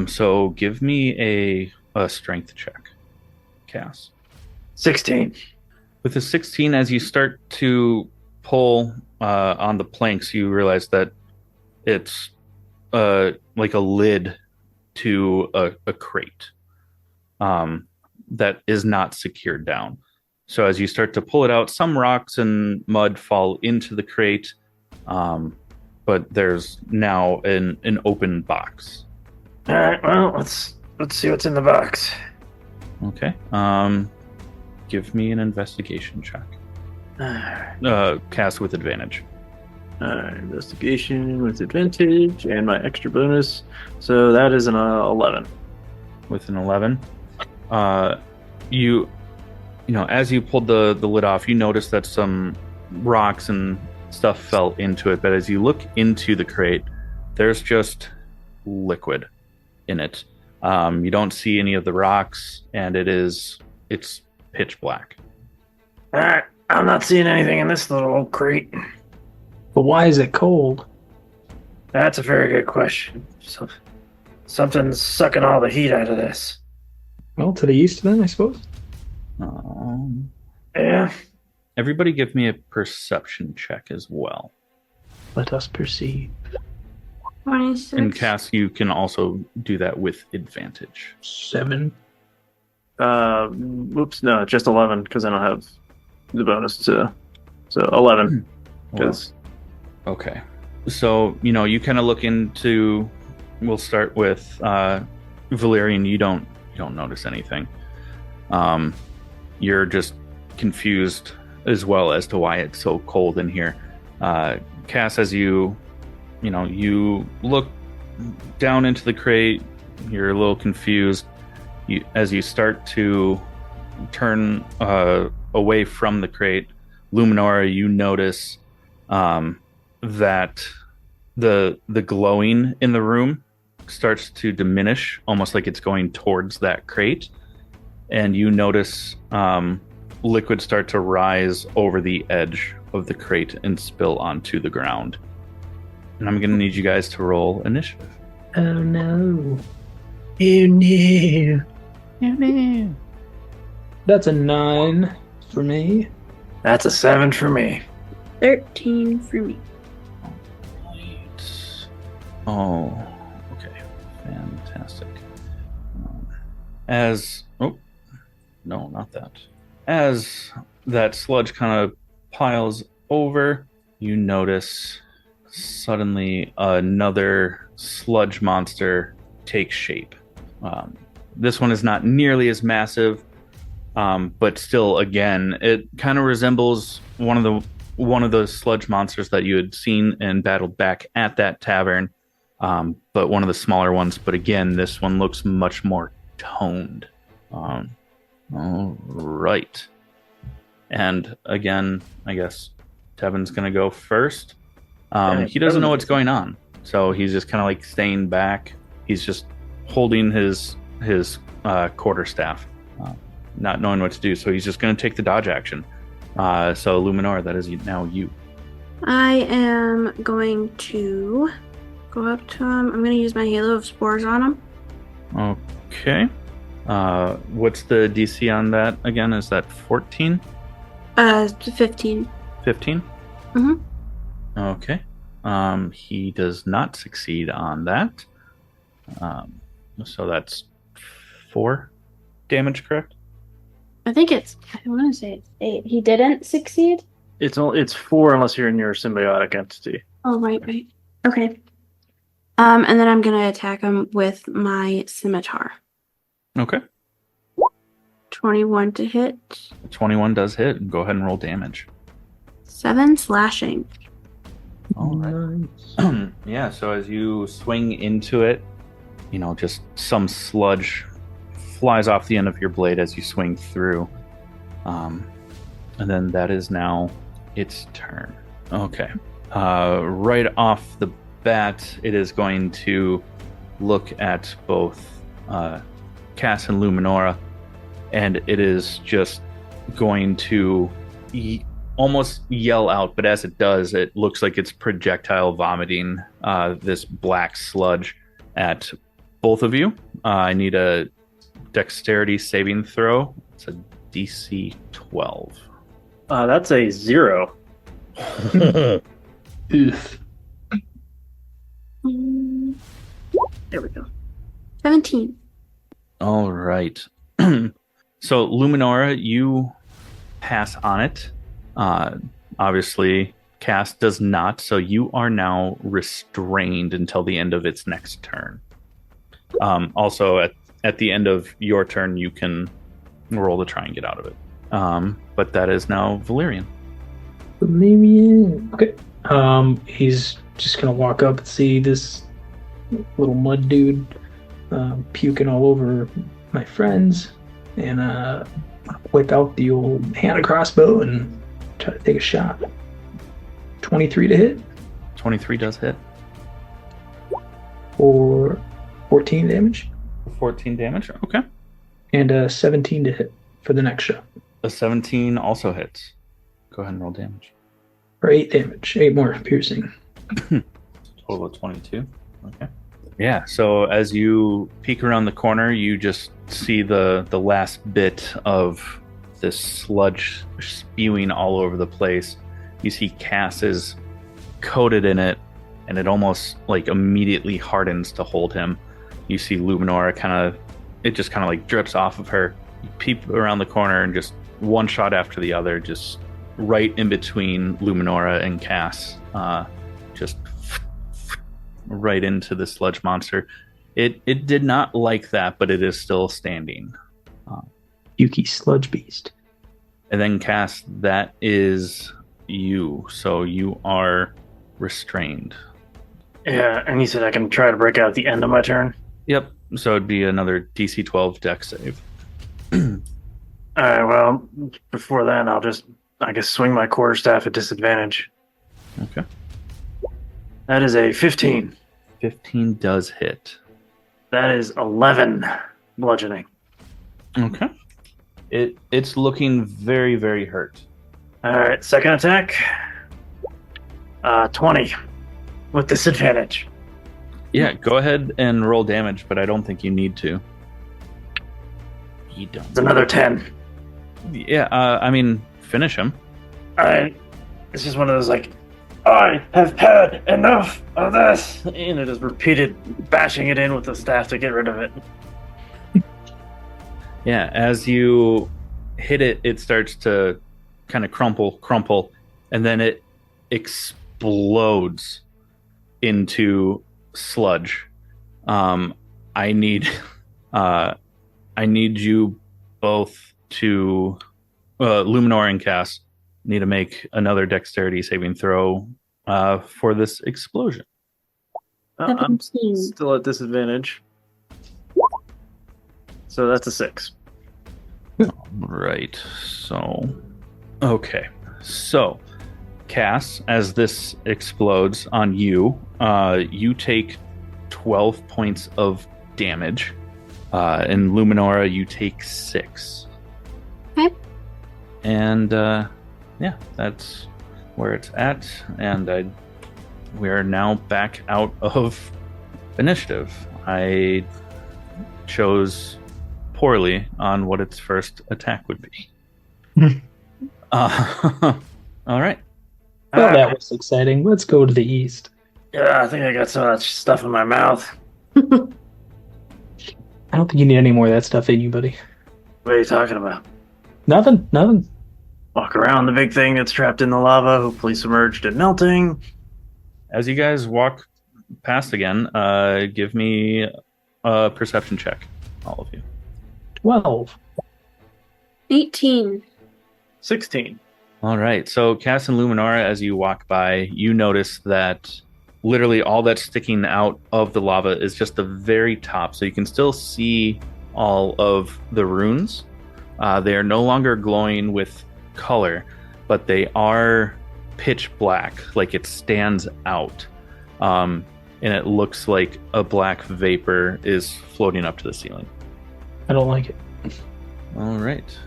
[SPEAKER 3] So give me a strength check, Cass.
[SPEAKER 2] 16.
[SPEAKER 3] With a 16, as you start to pull on the planks, you realize that it's like a lid to a crate that is not secured down. So as you start to pull it out, some rocks and mud fall into the crate, but there's now an open box.
[SPEAKER 2] All right, well, let's see what's in the box.
[SPEAKER 3] Okay. Give me an investigation check. Cast with advantage.
[SPEAKER 6] Investigation with advantage and my extra bonus. So that is an 11.
[SPEAKER 3] With an 11, you know, as you pulled the lid off, you notice that some rocks and stuff fell into it. But as you look into the crate, there's just liquid in it. You don't see any of the rocks, and it's pitch black.
[SPEAKER 2] All right, I'm not seeing anything in this little old crate.
[SPEAKER 5] But why is it cold?
[SPEAKER 2] That's a very good question. Something's sucking all the heat out of this.
[SPEAKER 5] Well, to the east then, I suppose.
[SPEAKER 2] Yeah.
[SPEAKER 3] Everybody give me a perception check as well.
[SPEAKER 5] Let us perceive.
[SPEAKER 4] 26.
[SPEAKER 3] And Cass, you can also do that with advantage.
[SPEAKER 5] 7.
[SPEAKER 6] Oops, no, just 11 because I don't have the bonus to. So 11. Because
[SPEAKER 3] Okay. So, you know, you kind of look into, we'll start with Valerian. You don't notice anything. You're just confused as well as to why it's so cold in here. Cass, as you look down into the crate, you're a little confused. As you start to turn away from the crate, Luminora, you notice that the glowing in the room starts to diminish, almost like it's going towards that crate. And you notice liquid start to rise over the edge of the crate and spill onto the ground. And I'm going to need you guys to roll initiative.
[SPEAKER 5] Oh no.
[SPEAKER 2] You knew.
[SPEAKER 5] That's a 9 for me.
[SPEAKER 2] That's a 7 for me.
[SPEAKER 4] 13 for me.
[SPEAKER 3] Oh, okay. Fantastic. No, not that. As that sludge kind of piles over, you notice suddenly another sludge monster takes shape. This one is not nearly as massive, but still, again, it kind of resembles one of the sludge monsters that you had seen and battled back at that tavern, but one of the smaller ones. But again, this one looks much more toned All right. And again, I guess Tevin's going to go first. He doesn't know what's going on, so he's just kind of like staying back. He's just holding his quarterstaff, not knowing what to do. So he's just going to take the dodge action. So Luminora, that is now you.
[SPEAKER 4] I am going to go up to him. I'm going to use my Halo of Spores on him.
[SPEAKER 3] Okay. What's the DC on that again? Is that 14?
[SPEAKER 4] 15.
[SPEAKER 3] 15?
[SPEAKER 4] Mm-hmm.
[SPEAKER 3] Okay. He does not succeed on that. So that's 4 damage, correct?
[SPEAKER 4] I want to say it's 8. He didn't succeed?
[SPEAKER 6] It's 4 unless you're in your symbiotic entity.
[SPEAKER 4] Oh, right. Okay. And then I'm going to attack him with my scimitar.
[SPEAKER 3] Okay.
[SPEAKER 4] 21 to hit.
[SPEAKER 3] 21 does hit. Go ahead and roll damage.
[SPEAKER 4] 7 slashing.
[SPEAKER 3] All right. Yeah, so as you swing into it, just some sludge flies off the end of your blade as you swing through. And then that is now its turn. Okay. Right off the bat, it is going to look at both Cass and Luminora, and it is just going to almost yell out, but as it does, it looks like it's projectile vomiting this black sludge at both of you. I need a dexterity saving throw. It's a DC 12.
[SPEAKER 6] That's a 0.
[SPEAKER 5] Oof.
[SPEAKER 4] There we go. 17.
[SPEAKER 3] All right. So, Luminora, you pass on it. Obviously, Cass does not, so you are now restrained until the end of its next turn. Also, at the end of your turn, you can roll to try and get out of it. But that is now Valerian.
[SPEAKER 5] Okay. He's just gonna walk up and see this little mud dude puking all over my friends, and whip out the old hand crossbow and try to take a shot. 23 to hit.
[SPEAKER 3] 23 does hit.
[SPEAKER 5] For 14 damage.
[SPEAKER 3] 14 damage. Okay.
[SPEAKER 5] And 17 to hit for the next shot.
[SPEAKER 3] A 17 also hits. Go ahead and roll damage.
[SPEAKER 5] For 8 damage. 8 more piercing.
[SPEAKER 3] Total of 22. Okay. Yeah, so as you peek around the corner, you just see the last bit of this sludge spewing all over the place. You see Cass is coated in it, and it almost like immediately hardens to hold him. You see Luminora it just kind of like drips off of her. You peep around the corner and just one shot after the other, just right in between Luminora and Cass, just right into the sludge monster. It did not like that, but it is still standing.
[SPEAKER 5] Yuki sludge beast.
[SPEAKER 3] And then Cass, that is you. So you are restrained.
[SPEAKER 6] Yeah, and he said I can try to break out at the end of my turn.
[SPEAKER 3] Yep. So it'd be another DC 12 dex save.
[SPEAKER 6] Alright, well, before then, I'll just, I guess, swing my quarterstaff at disadvantage.
[SPEAKER 3] Okay.
[SPEAKER 6] That is a 15.
[SPEAKER 3] 15 does hit.
[SPEAKER 6] That is 11 bludgeoning.
[SPEAKER 3] Okay. It's looking very, very hurt.
[SPEAKER 6] Alright, second attack. 20. With disadvantage.
[SPEAKER 3] Yeah, go ahead and roll damage, but I don't think you need to. You don't.
[SPEAKER 6] It's another 10.
[SPEAKER 3] Yeah, finish him.
[SPEAKER 6] Alright. It's just one of those, like, I have had enough of this! And it is repeated bashing it in with the staff to get rid of it.
[SPEAKER 3] Yeah, as you hit it, it starts to kind of crumple, and then it explodes into sludge. I need you both to Luminora and Cass need to make another dexterity saving throw for this explosion.
[SPEAKER 6] I'm still at disadvantage. So that's a 6.
[SPEAKER 3] Right. So, okay. So, Cass, as this explodes on you, you take 12 points of damage. In Luminora, you take 6.
[SPEAKER 4] Okay.
[SPEAKER 3] And yeah, that's where it's at. And we are now back out of initiative. I chose poorly on what its first attack would be. All right.
[SPEAKER 5] Well, that was exciting. Let's go to the east.
[SPEAKER 6] Yeah, I think I got some of that stuff in my mouth.
[SPEAKER 5] I don't think you need any more of that stuff in you, buddy.
[SPEAKER 6] What are you talking about?
[SPEAKER 5] Nothing.
[SPEAKER 6] Walk around the big thing that's trapped in the lava, hopefully submerged and melting.
[SPEAKER 3] As you guys walk past again, give me a perception check, all of you.
[SPEAKER 5] 12.
[SPEAKER 4] 18.
[SPEAKER 6] 16.
[SPEAKER 3] All right. So, Cass and Luminara, as you walk by, you notice that literally all that's sticking out of the lava is just the very top. So you can still see all of the runes. They are no longer glowing with color, but they are pitch black, like it stands out. And it looks like a black vapor is floating up to the ceiling.
[SPEAKER 5] I don't like it.
[SPEAKER 3] All right.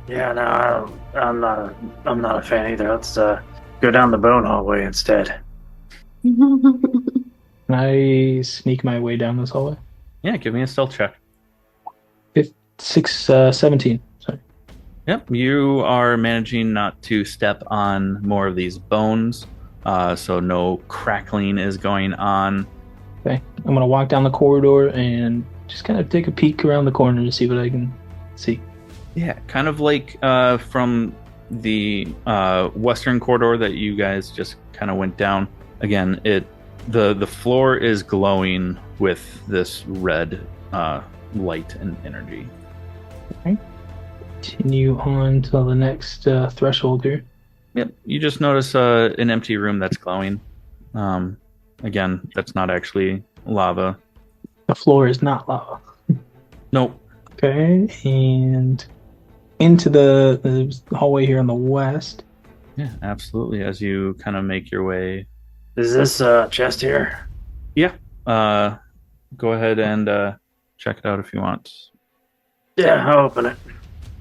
[SPEAKER 6] Yeah, no, I'm not a fan either. Let's go down the bone hallway instead.
[SPEAKER 5] Can I sneak my way down this hallway?
[SPEAKER 3] Yeah, give me a stealth check.
[SPEAKER 5] 17. Sorry.
[SPEAKER 3] Yep, you are managing not to step on more of these bones, so no crackling is going on.
[SPEAKER 5] Okay. I'm going to walk down the corridor and just kind of take a peek around the corner to see what I can see.
[SPEAKER 3] Yeah, kind of like from the western corridor that you guys just kind of went down. Again, the floor is glowing with this red light and energy.
[SPEAKER 5] Okay. Continue on to the next threshold here.
[SPEAKER 3] Yep, you just notice an empty room that's glowing. Again, that's not actually lava.
[SPEAKER 5] The floor is not lava.
[SPEAKER 3] Nope.
[SPEAKER 5] Okay, and into the hallway here on the west.
[SPEAKER 3] Yeah, absolutely. As you kind of make your way.
[SPEAKER 6] Is this chest here?
[SPEAKER 3] Yeah. Go ahead and check it out if you want.
[SPEAKER 6] Yeah, I'll open it.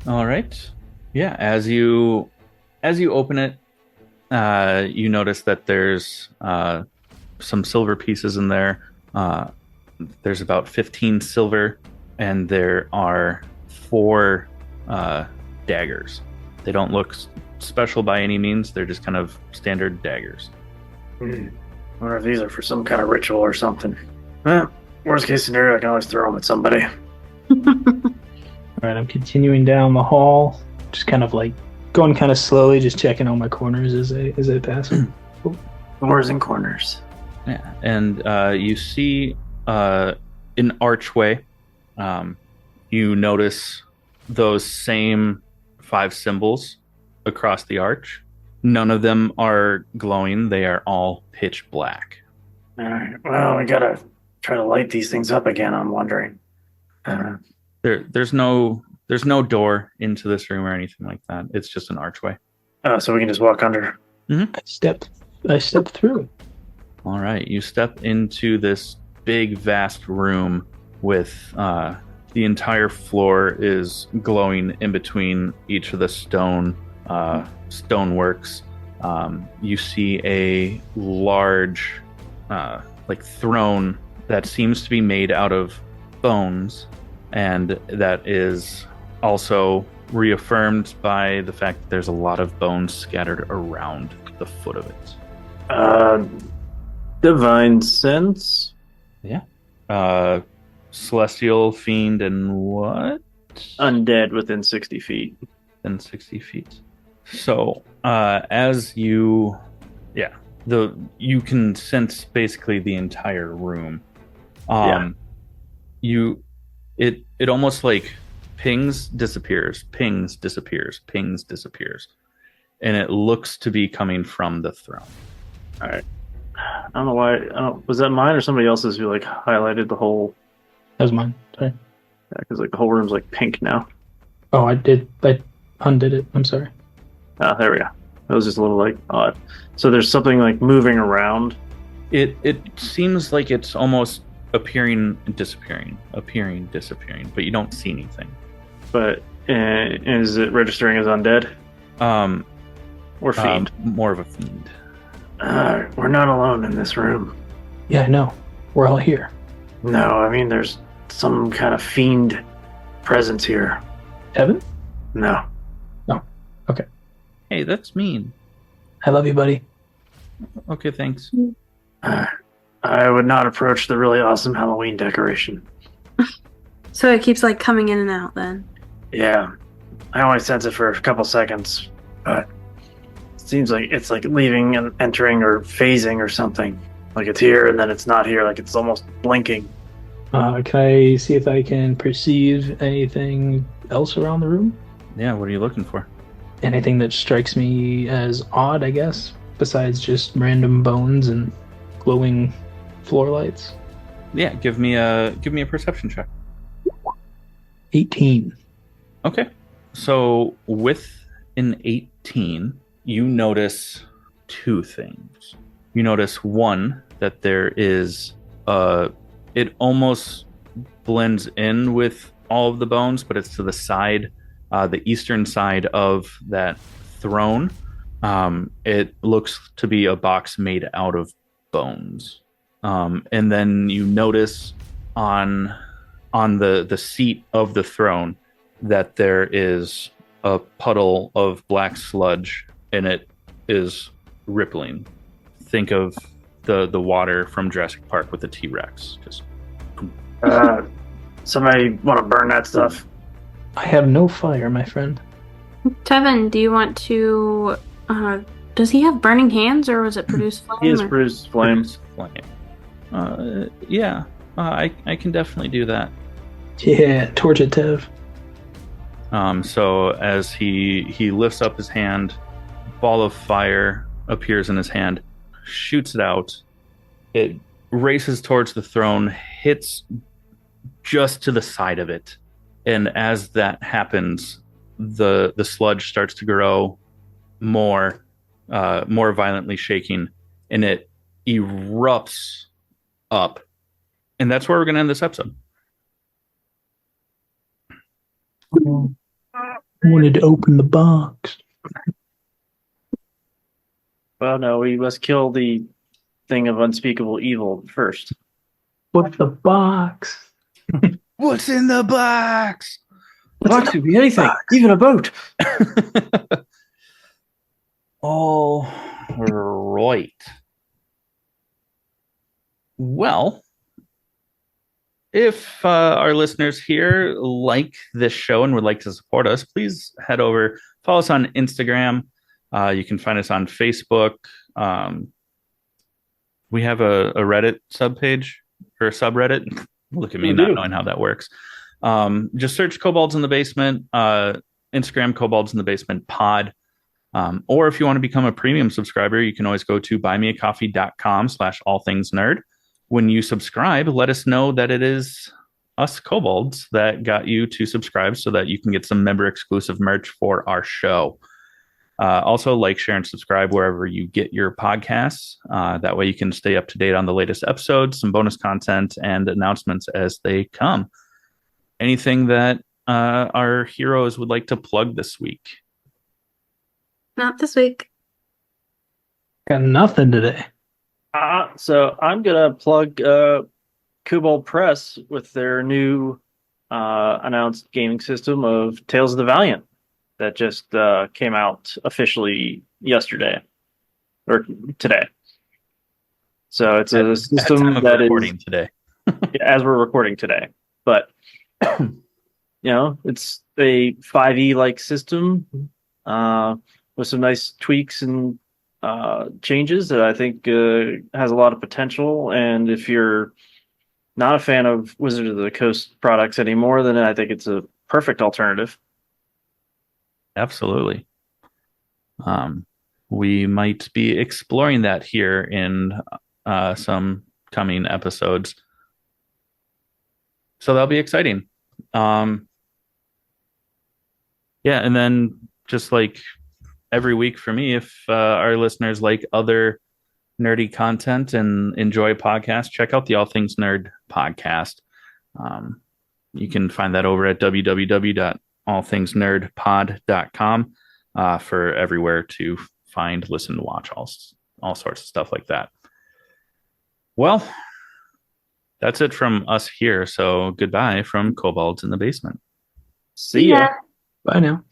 [SPEAKER 3] All right. Yeah, as you open it, you notice that there's some silver pieces in there. There's about 15 silver, and there are 4 daggers. They don't look special by any means. They're just kind of standard daggers.
[SPEAKER 6] I wonder if these are for some kind of ritual or something. Worst case scenario, I can always throw them at somebody.
[SPEAKER 5] All right, I'm continuing down the hall, just kind of like going kind of slowly, just checking all my corners as I pass.
[SPEAKER 6] Doors and corners.
[SPEAKER 3] Yeah, and you see an archway. You notice those same 5 symbols across the arch. None of them are glowing. They are all pitch black.
[SPEAKER 6] All right. Well, we gotta try to light these things up again. I'm wondering.
[SPEAKER 3] There's no door into this room or anything like that. It's just an archway.
[SPEAKER 6] So we can just walk under.
[SPEAKER 5] I stepped through.
[SPEAKER 3] All right, you step into this big, vast room with the entire floor is glowing in between each of the stoneworks. You see a large, throne that seems to be made out of bones, and that is also reaffirmed by the fact that there's a lot of bones scattered around the foot of it.
[SPEAKER 6] Divine sense.
[SPEAKER 3] Yeah. Celestial, fiend, and what?
[SPEAKER 6] Undead within 60 feet.
[SPEAKER 3] Within 60 feet. So, as you, you can sense basically the entire room. It almost like pings, disappears, and it looks to be coming from the throne.
[SPEAKER 6] All right. I don't know why. Was that mine or somebody else's who highlighted the whole?
[SPEAKER 5] That was mine. Sorry.
[SPEAKER 6] because like the whole room's like pink now.
[SPEAKER 5] Oh, I undid it. I'm sorry.
[SPEAKER 6] There we go. That was just a little like odd. So there's something like moving around.
[SPEAKER 3] It seems like it's almost appearing, disappearing, but you don't see anything.
[SPEAKER 6] But is it registering as undead? Or fiend?
[SPEAKER 3] More of a fiend.
[SPEAKER 6] We're not alone in this room.
[SPEAKER 5] Yeah, I know. We're all here.
[SPEAKER 6] No, I mean there's some kind of fiend presence here.
[SPEAKER 5] Evan?
[SPEAKER 6] No.
[SPEAKER 5] Okay.
[SPEAKER 3] Hey, that's mean.
[SPEAKER 5] I love you, buddy.
[SPEAKER 3] Okay, thanks.
[SPEAKER 6] I would not approach the really awesome Halloween decoration.
[SPEAKER 4] So it keeps like coming in and out then.
[SPEAKER 6] Yeah. I only sense it for a couple seconds, but it seems like it's like leaving and entering or phasing or something. Like it's here and then it's not here, like it's almost blinking.
[SPEAKER 5] Can I see if I can perceive anything else around the room?
[SPEAKER 3] Yeah, what are you looking for?
[SPEAKER 5] Anything that strikes me as odd, I guess, besides just random bones and glowing floor lights?
[SPEAKER 3] Yeah, give me a perception check.
[SPEAKER 5] 18.
[SPEAKER 3] Okay. So with an 18, you notice two things. You notice one, that there is it almost blends in with all of the bones, but it's to the side, the eastern side of that throne. It looks to be a box made out of bones. And then you notice on the seat of the throne that there is a puddle of black sludge, and it is rippling. Think of the water from Jurassic Park with the T-Rex. Just
[SPEAKER 6] Somebody want to burn that stuff?
[SPEAKER 5] I have no fire, my friend.
[SPEAKER 4] Tevin, do you want to? Does he have burning hands, or was it produce flame?
[SPEAKER 6] He has produced flames.
[SPEAKER 3] flame. Yeah, I can definitely do that.
[SPEAKER 5] Yeah, torch it, Tev.
[SPEAKER 3] So as he lifts up his hand, ball of fire appears in his hand, shoots it out. It races towards the throne, hits just to the side of it, and as that happens, the sludge starts to grow more violently, shaking, and it erupts up. And that's where we're going to end this episode.
[SPEAKER 5] I wanted to open the box.
[SPEAKER 6] Well, no, we must kill the thing of unspeakable evil first.
[SPEAKER 5] What's the box?
[SPEAKER 3] What's in the box?
[SPEAKER 6] Box could be anything, even a boat.
[SPEAKER 3] All right. Well, if our listeners here like this show and would like to support us, please head over, follow us on Instagram. You can find us on Facebook. We have a Reddit subpage or a subreddit. Look at me not knowing how that works. Just search Kobolds in the Basement, Instagram Kobolds in the Basement pod. Or if you want to become a premium subscriber, you can always go to buymeacoffee.com/allthingsnerd. When you subscribe, let us know that it is us kobolds that got you to subscribe so that you can get some member exclusive merch for our show. Also, like, share, and subscribe wherever you get your podcasts. That way you can stay up to date on the latest episodes, some bonus content, and announcements as they come. Anything that our heroes would like to plug this week?
[SPEAKER 4] Not this week.
[SPEAKER 5] Got nothing today.
[SPEAKER 6] So I'm gonna plug Kobold Press with their new announced gaming system of Tales of the Valiant that just came out officially yesterday or today. So it's a system that is
[SPEAKER 3] today.
[SPEAKER 6] as we're recording today, but it's a 5e like system with some nice tweaks and changes that I think has a lot of potential. And if you're not a fan of Wizards of the Coast products anymore, then I think it's a perfect alternative.
[SPEAKER 3] Absolutely. We might be exploring that here in some coming episodes. So that'll be exciting. Yeah, and then just like every week for me, if our listeners like other nerdy content and enjoy podcasts, check out the All Things Nerd podcast. You can find that over at www.allthingsnerdpod.com for everywhere to find, listen, watch, all sorts of stuff like that. Well, that's it from us here. So goodbye from Kobolds in the Basement.
[SPEAKER 6] See ya.
[SPEAKER 5] Bye now.